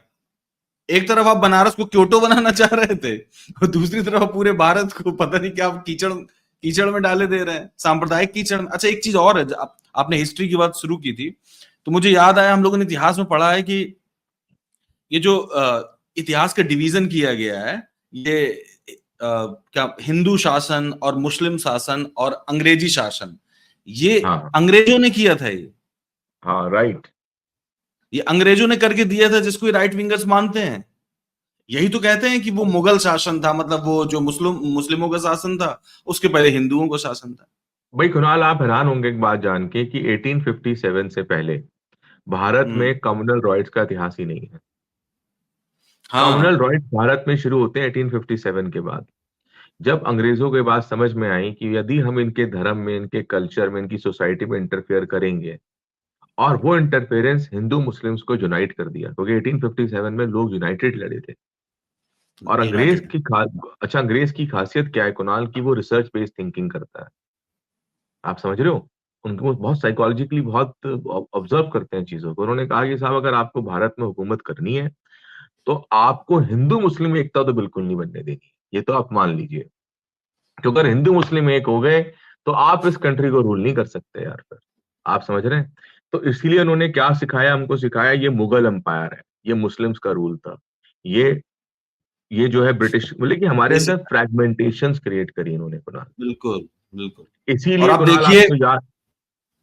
एक तरफ आप बनारस को क्योटो बनाना चाह रहे थे और दूसरी तरफ आप पूरे भारत को पता नहीं क्या कीचड़ कीचड़ में डाले दे रहे हैं, सांप्रदायिक कीचड़ में। अच्छा एक चीज और है, आपने हिस्ट्री की बात शुरू की थी तो मुझे याद आया, हम लोगों ने इतिहास में पढ़ा है कि ये जो इतिहास का डिवीजन किया गया है, ये क्या हिंदू शासन और मुस्लिम शासन और अंग्रेजी शासन, ये हाँ अंग्रेजों ने किया था। हाँ राइट। ये अंग्रेजों ने करके दिया था, जिसको राइट विंगर्स मानते हैं। यही तो कहते हैं कि वो मुगल शासन था, मतलब वो जो मुस्लिमों का शासन था, उसके पहले हिंदुओं का शासन था। भाई कुणाल, आप हैरान होंगे एक बात जान के कि 1857 से पहले भारत हम्म। में कम्युनल राइट्स का इतिहास ही नहीं है। कम्युनल हाँ। राइट्स भारत में शुरू होते हैं 1857 के बाद, जब अंग्रेजों के बाद समझ में आई कि यदि हम इनके धर्म में, इनके कल्चर में, इनकी सोसाइटी में इंटरफेयर करेंगे, और वो इंटरफेरेंस हिंदू मुस्लिम्स को यूनाइट कर दिया, क्योंकि 1857 में लोग यूनाइटेड लड़े थे। और यूनाइटेड। अच्छा, अंग्रेज की खासियत क्या है कुणाल, की वो रिसर्च बेस्ड थिंकिंग करता है। आप समझ रहे हो? उनको बहुत साइकोलॉजिकली बहुत ऑब्जर्व करते हैं चीजों को। उन्होंने कहा कि साहब, अगर आपको भारत में हुकूमत करनी है तो आपको हिंदू मुस्लिम एकता तो बिल्कुल नहीं बनने देनी, ये तो आप मान लीजिए। क्योंकि अगर हिंदू मुस्लिम एक हो गए तो आप इस कंट्री को रूल नहीं कर सकते यार फिर। आप समझ रहे हैं? तो इसलिए उन्होंने क्या सिखाया, हमको सिखाया ये मुगल एम्पायर है, ये मुस्लिम्स का रूल था, ये ये जो है ब्रिटिश, मतलब कि हमारे अंदर बेसिक। फ्रैगमेंटेशंस क्रिएट करी इन्होंने कुणाल। बिल्कुल। बिल्कुल। और इसीलिए आप कुणाल देखिए, आपको याद,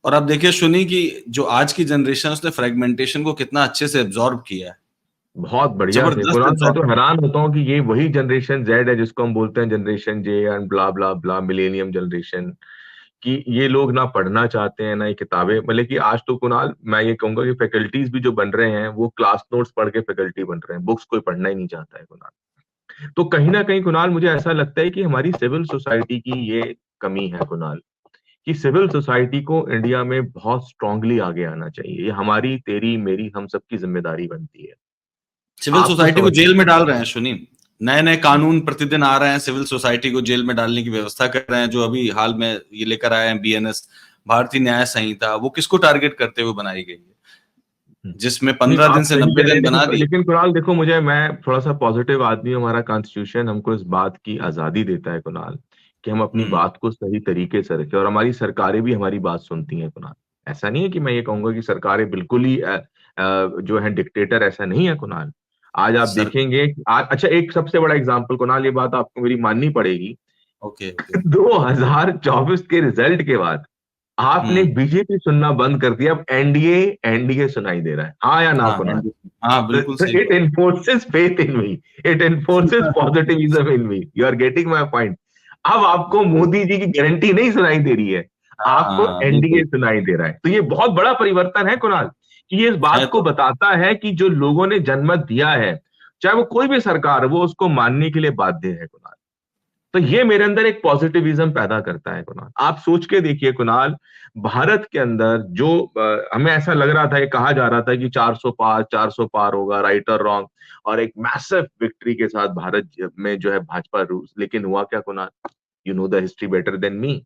और आप देखिए सुनी कि जो आज की जनरेशन है, उसने फ्रेगमेंटेशन को कितना अच्छे से एब्जॉर्ब किया है। बहुत बढ़िया से जबरदस्त कुणाल, मैं एब्जॉर्ब तो किया हैरान होता हूँ कि ये वही जनरेशन जेड है जिसको हम बोलते हैं generation J and blah blah blah millennium generation, कि ये लोग ना पढ़ना चाहते हैं ना ये किताबें, मतलब कि आज तो कुणाल मैं ये कहूंगा कि फैकल्टीज भी जो बन रहे हैं वो क्लास नोट्स पढ़ के फैकल्टी बन रहे हैं, बुक्स कोई पढ़ना ही नहीं चाहता है कुणाल। तो कहीं ना कहीं कुणाल मुझे ऐसा लगता है कि हमारी सिविल सोसाइटी की ये कमी है कुणाल, कि सिविल सोसाइटी को इंडिया में बहुत स्ट्रांगली आगे आना चाहिए। ये हमारी, तेरी, मेरी, हम सबकी जिम्मेदारी बनती है। सिविल आपको सोसाइटी को समझ, जेल में डाल रहे हैं सुनी, नए नए कानून प्रतिदिन आ रहे हैं, सिविल सोसाइटी को जेल में डालने की व्यवस्था कर रहे हैं। जो अभी हाल में ये लेकर आए हैं बीएनएस, भारतीय न्याय संहिता, वो किसको टारगेट करते हुए बनाई गई है, जिसमें नहीं 15 दिन आप से सही कह 90 रहे दिन हैं, बना लेकिन दिए। लेकिन कुणाल देखो, मुझे, मैं थोड़ा सा पॉजिटिव आदमी हूं, हमारा कॉन्स्टिट्यूशन हमको इस बात की आजादी देता है कुणाल, कि हम अपनी हम्म। बात को सही तरीके से रखें, और हमारी सरकारें भी हमारी बात सुनती हैं कुणाल। ऐसा नहीं है कि मैं ये कहूंगा कि सरकारें बिल्कुल ही जो है डिक्टेटर, ऐसा नहीं है कुणाल। आज आप सर। देखेंगे आज, अच्छा एक सबसे बड़ा एग्जाम्पल कुणाल, ये बात आपको मेरी माननी पड़ेगी। Okay okay. 2024 के रिजल्ट के बाद आपने हम्म। बीजेपी सुनना बंद कर दिया, अब एनडीए, एनडीए सुनाई दे रहा है, हाँ या ना हाँ कुणाल? हाँ बिल्कुल सही इट बात। Enforces faith in me, it enforces positivism in me, you are getting my point. अब आपको मोदी जी की गारंटी नहीं सुनाई दे रही है, आपको हाँ एनडीए बिल्कुल। सुनाई दे रहा है। तो ये बहुत बड़ा परिवर्तन है कुणाल, कि ये इस है बात को तो। बताता है कि जो लोगों ने जनमत दिया है, चाहे वो कोई भी सरकार, वो उसको मानने के लिए बाध्य है कुणाल। तो ये मेरे अंदर एक पॉजिटिविज्म पैदा करता है कुणाल। आप सोच के देखिए कुणाल, भारत के अंदर जो हमें ऐसा लग रहा था, ये कहा जा रहा था कि 400 पार, 400 पार होगा, राइट और रॉन्ग, और एक मैसिव विक्ट्री के साथ भारत में जो है भाजपा रूस, लेकिन हुआ क्या Kunal? You know the history better than me,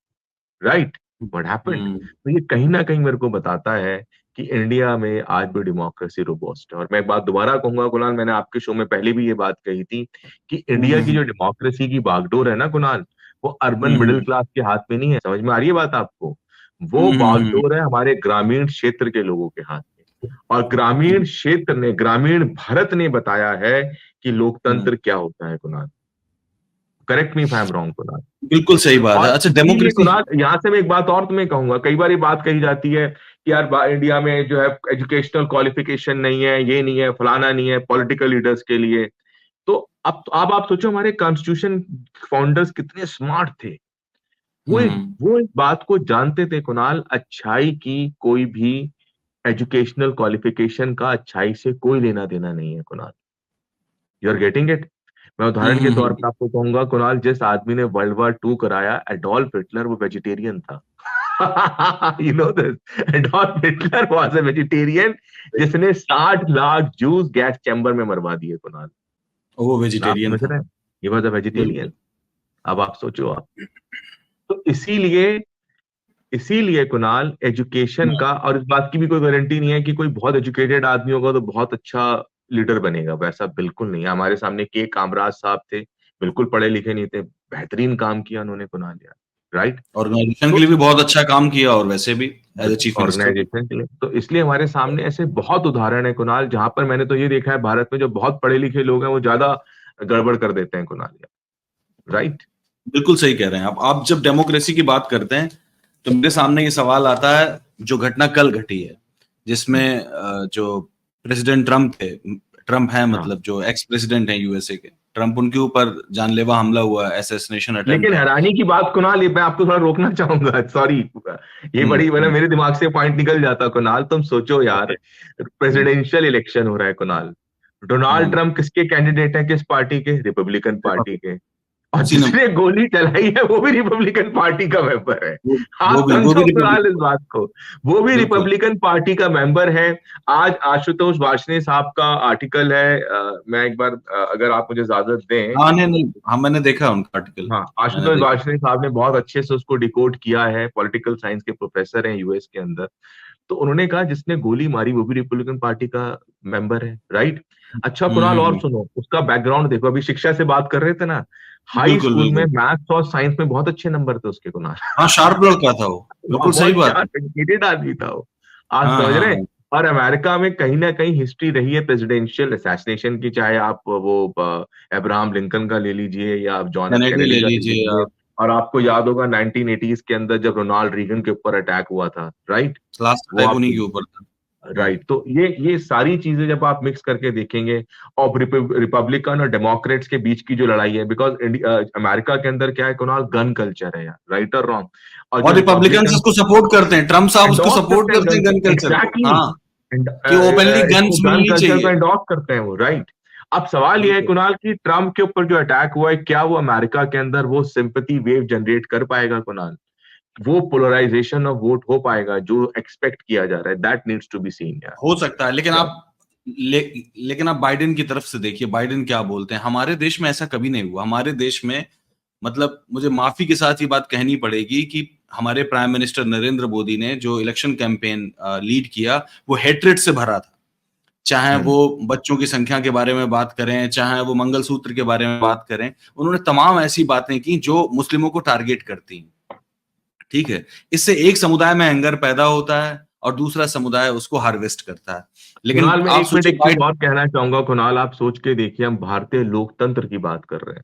right? What happened? Hmm. तो ये कहीं ना कहीं मेरे को बताता है कि इंडिया में आज भी डेमोक्रेसी रोबोस्ट है। और मैं एक बात दोबारा कहूंगा कुणाल, मैंने आपके शो में पहले भी ये बात कही थी, कि इंडिया की हम्म। जो डेमोक्रेसी की बागडोर है ना कुणाल, वो अर्बन मिडिल हम्म। क्लास के हाथ में नहीं है। समझ में आ रही है बात आपको? वो हम्म। बागडोर है हमारे ग्रामीण क्षेत्र के लोगों के हाथ में। और ग्रामीण क्षेत्र ने, ग्रामीण भारत ने बताया है कि हम्म। लोकतंत्र क्या होता है Kunal. Correct me if I am wrong Kunal. बिल्कुल सही बात है। और अच्छा इसीलिए डेमोक्रेसी। कुणाल, यहां से मैं एक बात और तुम्हें कहूंगा, कई बार ये बात कही जाती है कि यार इंडिया में जो है एजुकेशनल क्वालिफिकेशन नहीं है, ये नहीं है, फलाना नहीं है पॉलिटिकल लीडर्स के लिए। तो अब आप सोचो, हमारे कॉन्स्टिट्यूशन फाउंडर्स कितने स्मार्ट थे। वो इस बात को जानते थे कुणाल, अच्छाई की कोई भी एजुकेशनल क्वालिफिकेशन का अच्छाई से कोई लेना देना नहीं है Kunal. You are getting it? मैं उदाहरण के तौर पे आपको कहूंगा कुणाल, जिस आदमी ने वर्ल्ड वॉर 2 कराया, एडोल्फ हिटलर, वो वेजिटेरियन था। You know this? Adolf Hitler was a vegetarian, जिसने 60 लाख जूस गैस चैम्बर में मरवा दिए कुणाल। वो आप वेजिटेरियन समझ था। रहे हैं? ही वॉज अ बिल्कुल। वेजिटेरियन। अब आप सोचो आप। तो इसीलिए कुणाल, एजुकेशन का, और इस बात की भी कोई गारंटी नहीं है कि कोई बहुत एजुकेटेड आदमी होगा तो बहुत अच्छा लीडर बनेगा, वैसा बिल्कुल नहीं है। हमारे सामने के कामराज साहब थे, बिल्कुल पढ़े लिखे नहीं थे, बेहतरीन काम किया उन्होंने कुणाल यार, राइट? ऑर्गेनाइजेशन के तो लिए भी बहुत अच्छा काम किया, और वैसे भी as a chief minister. Organization के लिए, तो इसलिए हमारे सामने ऐसे बहुत उदाहरण है कुणाल, जहां पर मैंने तो ये देखा है भारत में जो बहुत पढ़े लिखे लोग हैं वो ज्यादा गड़बड़ कर देते हैं कुणाल यार, राइट? बिल्कुल सही कह रहे हैं आप जब डेमोक्रेसी की बात करते हैं तो मेरे सामने ये सवाल आता है, जो घटना कल घटी है, जिसमें जो प्रेसिडेंट ट्रम्प थे, ट्रम्प है हाँ, मतलब जो एक्स प्रेसिडेंट है यूएसए के, ट्रम्प, उनके ऊपर जानलेवा हमला हुआ, असैसिनेशन अटेम्प्ट लेकिन है। हैरानी की बात कुणाल, ये मैं आपको थोड़ा रोकना चाहूंगा, सॉरी। ये हम्म, बड़ी, मतलब हम्म, मेरे दिमाग से पॉइंट निकल जाता कुणाल। तुम सोचो ओके। यार, प्रेसिडेंशियल इलेक्शन हो रहा है कुणाल, डोनाल्ड हाँ, ट्रम्प किसके कैंडिडेट हैं, किस पार्टी के? रिपब्लिकन पार्टी के। और उसी ने जिसने गोली चलाई है वो भी रिपब्लिकन पार्टी का मेंबर है। वो, आप वो भी समझो कुणाल इस रिपब्लिकन। बात को, वो भी बिल्कुल। रिपब्लिकन पार्टी का मेंबर है। आज आशुतोष वार्ष्णेय साहब का आर्टिकल है, मैं एक बार, अगर आप मुझे इजाजत दें। हाँ, नहीं नहीं, हाँ मैंने देखा उनका आर्टिकल, हाँ, मैंने आशुतोष देखा। वार्ष्णेय साहब ने बहुत अच्छे से उसको डिकोड किया है, पॉलिटिकल साइंस के प्रोफेसर हैं यूएस के अंदर। तो उन्होंने कहा जिसने गोली मारी वो भी रिपब्लिकन पार्टी का मेंबर है, राइट? अच्छा कुणाल, और हम्म। सुनो उसका बैकग्राउंड देखो, अभी शिक्षा से बात कर रहे थे ना, हाई बिल्कुल स्कूल में बिल्कुल। मैथ्स और साइंस में बहुत अच्छे नंबर थे उसके कुणाल। हाँ, शार्प लड़का था वो, बिल्कुल सही बहुत बात है। शार्प एजुकेटेड आदमी था वो। आप हाँ समझ हाँ रहे हैं? हाँ। और अमेरिका में कहीं ना कहीं हिस्ट्री रही है प्रेसिडेंशियल असैसिनेशन की, चाहे आप वो अब्राहम लिंकन का ले लीजिए या आप जॉन एफ कैनेडी कैनेडी ले का ले लीजिए लीजिए। आप, और आपको याद होगा 1980s के अंदर जब रोनाल्ड रीगन के ऊपर अटैक हुआ था, राइट? लास्ट वो अटैक आप, उन्हीं के ऊपर था। राइट, तो ये सारी चीजें जब आप मिक्स करके देखेंगे, और रिपब्लिकन और डेमोक्रेट्स के बीच की जो लड़ाई है, बिकॉज अमेरिका के अंदर क्या है कुणाल, गन कल्चर है यार, राइट और रॉन्ग। और और जो रिपब्लिकन रिपब्लिकन इसको सपोर्ट करते हैं, ट्रम्प साहब उसको एंडोर्स सपोर्ट करते हैं करते गन, हैं गन कल्चर को, एग्जैक्टली, हाँ, कि ओपनली इसको गन्स गन मिलनी कल्चर को चाहिए। एंडोर्स करते हैं वो, राइट? अब सवाल यह है बिल्कुल। कुणाल कि ट्रम्प के ऊपर जो अटैक हुआ है, क्या वो अमेरिका के अंदर वो सिंपैथी वेव जनरेट कर पाएगा कुणाल? वो पोलराइजेशन ऑफ वोट हो पाएगा जो एक्सपेक्ट किया जा रहा है? That needs to be seen यार। हो सकता है, लेकिन Right. आप लेकिन आप बाइडेन की तरफ से देखिए, बाइडेन क्या बोलते हैं। हमारे देश में ऐसा कभी नहीं हुआ। हमारे देश में, मतलब मुझे माफी के साथ ये बात कहनी पड़ेगी कि हमारे प्राइम मिनिस्टर नरेंद्र मोदी ने जो इलेक्शन कैंपेन लीड किया, वो हेट्रेड से भरा था। चाहे वो हम्म। बच्चों की संख्या के बारे में बात करें, चाहे वो मंगलसूत्र के बारे में बात करें, उन्होंने तमाम ऐसी बातें की जो मुस्लिमों को टारगेट करती हैं। ठीक है, इससे एक समुदाय में एंगर पैदा होता है और दूसरा समुदाय उसको हार्वेस्ट करता है। लेकिन कुणाल, मैं आप एक मिनट सोचिए एक चीज और कहना चाहूंगा कुणाल, आप सोच के देखिए, हम भारतीय लोकतंत्र की बात कर रहे हैं।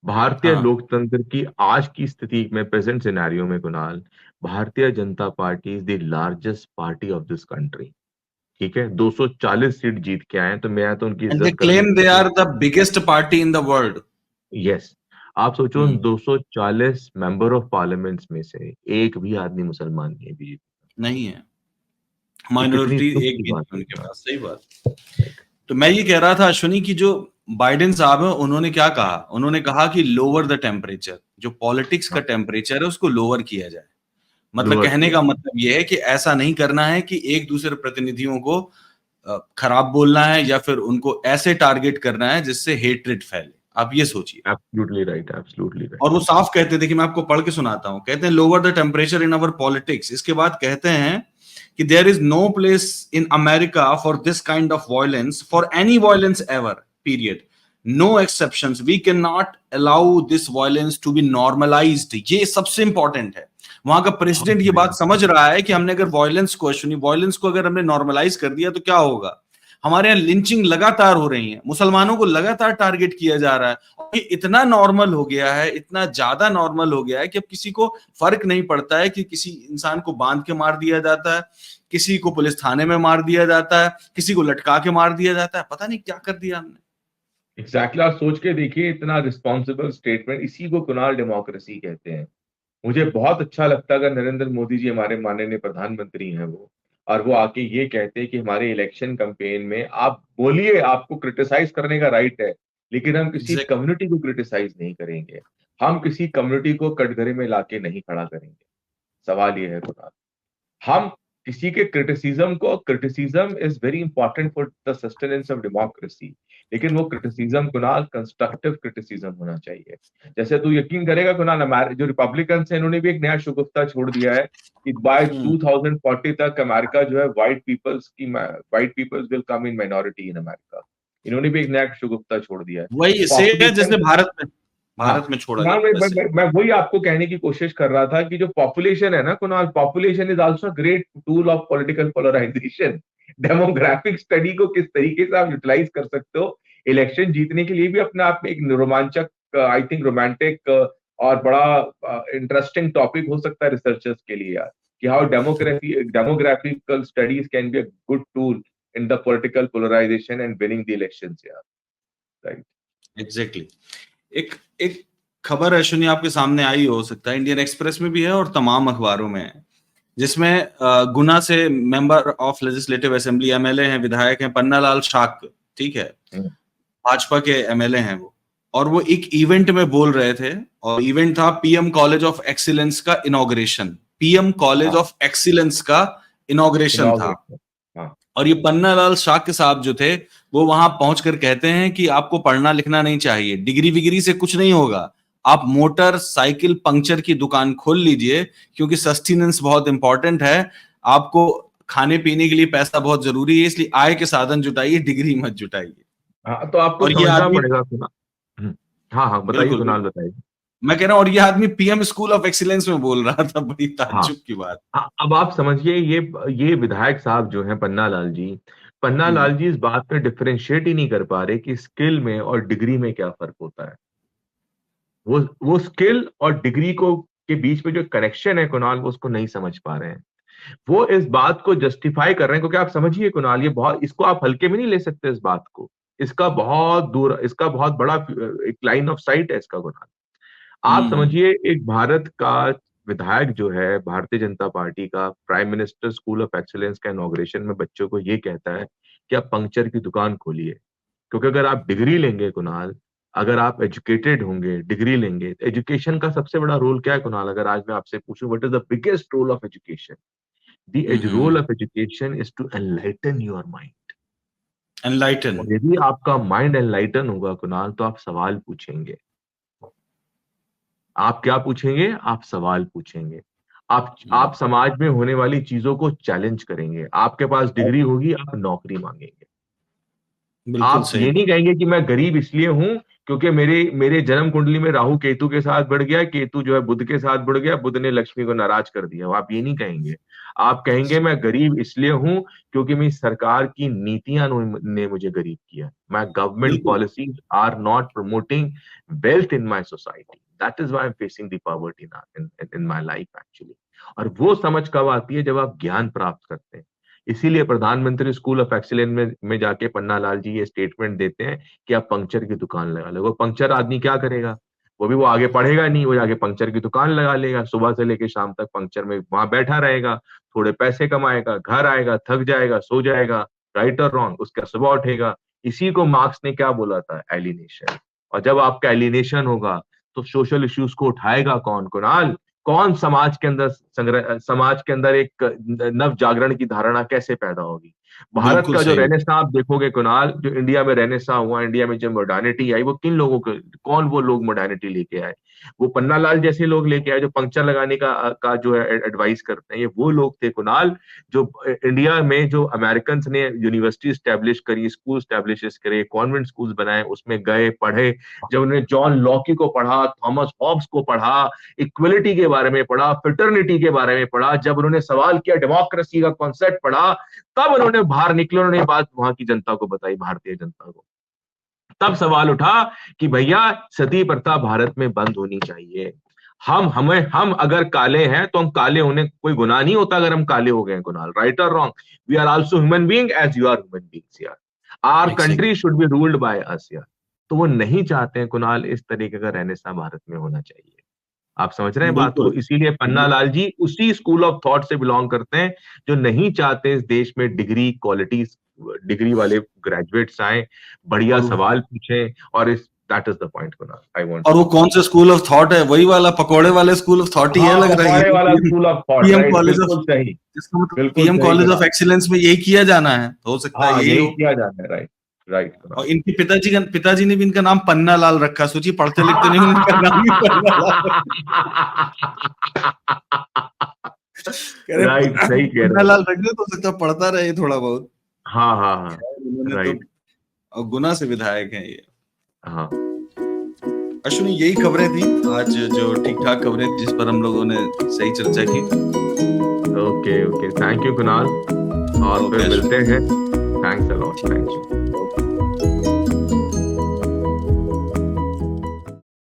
भारतीय हाँ, लोकतंत्र की आज की स्थिति में, प्रेजेंट सिनेरियो में Kunal, Bharatiya Janata party is the largest party of this country. ठीक है, 240 सीट जीत के आए हैं, तो मैं तो उनकी एंड दे इज्जत करने क्लेम के दे लिए, are the biggest party in the world. Yes. आप सोचो उन 240 मेंबर ऑफ पार्लियामेंट्स में से एक भी आदमी मुसलमान नहीं है बीजेपी। नहीं है, ये कितनी माइनॉरिटी दुख एक की भी बात नहीं है उनके कुणाल, पास, सही बात। राइट? तो मैं ये कह रहा था अश्विनी की जो बाइडेन साहब है, उन्होंने क्या कहा, उन्होंने कहा कि लोअर द टेम्परेचर, जो पॉलिटिक्स का हाँ, टेम्परेचर है उसको लोअर किया जाए। मतलब लोअर कहने किया। का मतलब ये है कि ऐसा नहीं करना है कि एक दूसरे प्रतिनिधियों को खराब बोलना है या फिर उनको ऐसे टारगेट करना है जिससे हेट्रेड फैले। आप ये सोचिए। Absolutely right, absolutely right. और वो साफ कहते थे कि मैं आपको पढ़ के सुनाता हूं, कहते हैं lower the temperature in our politics. इसके बाद कहते हैं कि there is no place in America for this kind of violence, for any violence ever, period, no exceptions, we can not allow this violence to be normalized. ये सबसे इंपॉर्टेंट है। वहां का प्रेसिडेंट ये बात समझ रहा है कि हमने अगर वायलेंस को, अश्विनी, वायलेंस को अगर हमने नॉर्मलाइज कर दिया तो क्या होगा। हमारे यहाँ लिंचिंग लगातार हो रही है, मुसलमानों को लगातार टारगेट किया जा रहा है, और ये इतना नॉर्मल हो गया है, इतना ज्यादा नॉर्मल हो गया है कि अब किसी को फर्क नहीं पड़ता है कि किसी इंसान को बांध के मार दिया जाता है, किसी को पुलिस थाने में मार दिया जाता है, किसी को लटका के मार दिया जाता है। पता नहीं क्या कर दिया हमने। एग्जैक्टली, आप सोच के देखिए, इतना रिस्पॉन्सिबल स्टेटमेंट, इसी को कुणाल डेमोक्रेसी कहते हैं। मुझे बहुत अच्छा लगता अगर नरेंद्र मोदी जी हमारे माननीय प्रधानमंत्री हैं वो, और वो आके ये कहते हैं कि हमारे इलेक्शन कैंपेन में आप बोलिए, आपको क्रिटिसाइज करने का राइट है, लेकिन हम किसी एग्जैक्ट कम्युनिटी को क्रिटिसाइज नहीं करेंगे, हम किसी कम्युनिटी को कटघरे में लाके नहीं खड़ा करेंगे। सवाल ये है कुणाल, हम किसी के criticism is very important for the sustenance of democracy, लेकिन वो क्रिटिसिज्म कुणाल कंस्ट्रक्टिव क्रिटिसिज्म होना चाहिए। जैसे तू यकीन करेगा कुणाल, हमारे जो रिपब्लिकन है इन्होंने भी एक नया शुगुफ्ता छोड़ दिया है कि बाय 2040 तक अमेरिका जो है white peoples will come in minority in America. इन्होंने भी एक नया शुगुफ्ता छोड़ दिया है। वही से है पॉपुलेशन, जैसे हाँ, भारत में छोड़ा कुणाल, गया वैसे। मैं वही आपको कहने की कोशिश कर रहा था कि जो पॉपुलेशन है ना Kunal, population is also great tool of political polarization. Demographic study को किस तरीके से आप यूटिलाइज कर सकते हो इलेक्शन जीतने के लिए भी अपने आप में एक रोमांचक, आई थिंक रोमांटिक और बड़ा इंटरेस्टिंग टॉपिक हो सकता है रिसर्चर्स के लिए यार, कि how demographical studies can be a good tool in the political polarization and winning the elections यार, राइट। एग्जैक्टली एक एक खबर है, सुनिए, आपके सामने आई हो सकता है, इंडियन एक्सप्रेस में भी है और तमाम अखबारों में है, जिसमें गुना से member of legislative assembly MLA हैं, विधायक हैं, पन्नालाल शाक, ठीक है, भाजपा के एमएलए हैं वो, और वो एक इवेंट में बोल रहे थे, और इवेंट था पीएम कॉलेज ऑफ एक्सीलेंस का इनॉग्रेशन, पीएम कॉलेज हाँ, ऑफ एक्सीलेंस का इनॉग्रेशन था। इनॉग्रेशन, हाँ, और ये पन्नालाल शाक्य साहब जो थे, वो वहां पहुंचकर कहते हैं कि आपको पढ़ना लिखना नहीं चाहिए, डिग्री विग्री से कुछ नहीं होगा, आप मोटर साइकिल पंक्चर की दुकान खोल लीजिए, क्योंकि सस्टेनेंस बहुत इंपॉर्टेंट है, आपको खाने पीने के लिए पैसा बहुत जरूरी है, इसलिए आय के साधन जुटाइए, डिग्री मत जुटाइए। हाँ, तो आपको और ये समझना आदमी, पड़ेगा कुणाल। हाँ हाँ, बताइए बिल्कुल कुणाल, बिल्कुल, बताइए। मैं कह रहा हूँ, और ये आदमी पीएम स्कूल ऑफ एक्सीलेंस में बोल रहा था, बड़ी हाँ, ताज्जुब की बात। अब आप समझिए, ये विधायक साहब जो हैं पन्ना हम्म लाल जी इस बात में डिफरेंशिएट ही नहीं कर पा रहे कि स्किल में और डिग्री में क्या फर्क होता है। वो स्किल और डिग्री को के बीच में जो कनेक्शन है कुणाल, वो उसको नहीं समझ पा रहे हैं। वो इस बात को जस्टिफाई कर रहे हैं, क्योंकि आप समझिए कुणाल, ये बहुत, इसको आप हल्के में नहीं ले सकते इस बात को। इसका बहुत बड़ा एक लाइन ऑफ साइट है इसका कुणाल। आप हम्म समझिए, एक भारत का विधायक जो है भारतीय जनता पार्टी का, prime minister school of excellence का इनॉग्रेशन में बच्चों को ये कहता है कि आप पंक्चर की दुकान खोलिए। क्योंकि अगर आप डिग्री लेंगे कुणाल, अगर आप एजुकेटेड होंगे, डिग्री लेंगे, एजुकेशन का सबसे बड़ा रोल क्या है कुणाल? अगर आज मैं आपसे पूछूं what is the biggest role of education, the age role hmm of education is to enlighten your mind. Enlighten. और यदि आपका माइंड एनलाइटन होगा कुणाल, तो आप सवाल पूछेंगे। आप क्या पूछेंगे? आप सवाल पूछेंगे। आप समाज में होने वाली चीजों को चैलेंज करेंगे। आपके पास डिग्री होगी, आप नौकरी मांगेंगे। बिल्कुल आप सही ये नहीं बात। कहेंगे कि मैं गरीब इसलिए हूं क्योंकि मेरे मेरे जन्म कुंडली में राहु केतु के साथ बढ़ गया, केतु जो है बुध के साथ बढ़ गया, बुध ने लक्ष्मी को नाराज कर दिया। आप ये नहीं कहेंगे। आप कहेंगे मैं गरीब इसलिए हूं क्योंकि मेरी सरकार की नीतियां ने मुझे गरीब किया। माय गवर्नमेंट बिल्कुल। Policies are not promoting wealth in my society, that is why I am facing the poverty in my life actually. और वो समझ कब आती है? जब आप ज्ञान प्राप्त करते हैं। इसीलिए प्रधानमंत्री स्कूल ऑफ एक्सीलेंस में जाके पन्ना लाल जी ये स्टेटमेंट देते हैं कि आप पंक्चर की दुकान लगा लो। वो पंक्चर आदमी क्या करेगा? वो आगे पढ़ेगा नहीं, वो जाके पंक्चर की दुकान लगा लेगा, सुबह से लेके शाम तक पंक्चर में वहां बैठा रहेगा, थोड़े पैसे कमाएगा, घर आएगा, थक जाएगा, सो जाएगा। राइट और रॉन्ग, उसका सुबह उठेगा। इसी को मार्क्स ने क्या बोला था? एलिनेशन। और जब आपका एलिनेशन होगा, तो सोशल इश्यूज को उठाएगा कौन कुणाल? कौन समाज के अंदर एक नव जागरण की धारणा कैसे पैदा होगी? भारत बिल्कुल का जो सही बात। रेनेसां आप देखोगे कुणाल, जो इंडिया में रेनेसां हुआ, इंडिया में जो मॉडर्निटी आई, वो किन लोगों के, कौन वो लोग मॉडर्निटी लेके आए? वो पन्नालाल जैसे लोग लेके आए जो पंक्चर लगाने का जो है एडवाइस करते हैं। ये वो लोग थे कुणाल, जो इंडिया में जो अमेरिकन ने यूनिवर्सिटी स्टैब्लिश करी, स्कूल स्टैब्लिश करे, कॉन्वेंट स्कूल बनाए, उसमें गए, पढ़े। जब उन्होंने जॉन लॉकी को पढ़ा, थॉमस हॉब्स को पढ़ा, इक्वलिटी के बारे में पढ़ा, फिटर्निटी के बारे में पढ़ा, जब उन्होंने सवाल किया, डेमोक्रेसी का कॉन्सेप्ट पढ़ा, तब उन्होंने बाहर निकले, उन्होंने बात वहां की जनता को बताई, भारतीय जनता को। तब सवाल उठा कि भैया सती प्रथा भारत में बंद होनी चाहिए। हम अगर काले हैं तो हम काले होने कोई गुनाह नहीं होता अगर हम काले हो गए कुणाल। राइट और wrong, we are also human being as you are human beings यार। Our country exactly. Should be ruled by us यार। तो वो नहीं चाहते हैं कुणाल इस तरीके का रहने सा भारत में होना चाहिए। आप समझ रहे हैं बात को? बिल्कुल। इसीलिए पन्ना लाल जी उसी स्कूल ऑफ थॉट से बिलोंग करते हैं जो नहीं चाहते इस देश में डिग्री वाले ग्रेजुएट्स आए, बढ़िया और सवाल पूछें, और इस that is the point Kunal, I want और वो कौन सा स्कूल ऑफ थॉट है? वही वाला पकोड़े वाले स्कूल ऑफ थॉट ही है, हाँ, लग रहा है ये पकौड़े तो। वाला school of thought, PM right, college of, बिल्कुल सही, इसका मतलब बिल्कुल पीएम सही कॉलेज ऑफ कुणाल। एक्सीलेंस में यही किया जाना है, तो हो सकता है हाँ, यही यही हो। किया जाना है, राइट, राइट और कुणाल। इनके पिताजी ने भी इनका नाम पन्ना लाल रखा, सोचिए पढ़ते लिखते नहीं, उनका नाम ही पन्ना लाल कह रहे राइट, सही कह रहे पन्ना हो। लाल रख दे तो हो सकता है पढ़ता रहे थोड़ा बहुत। हाँ, हाँ, हाँ, खैर, उन्होंने तो राइट, गुना से विधायक हैं ये। हाँ, अश्विनी, यही खबरें थी आज, जो ठीक ठाक खबरें थी जिस पर हम लोगों ने सही चर्चा की। Okay, okay, thank you Kunal, और ओके फिर मिलते अश्विनी, हैं। थैंक्स अ लॉट, ठीक थैंक यू। है।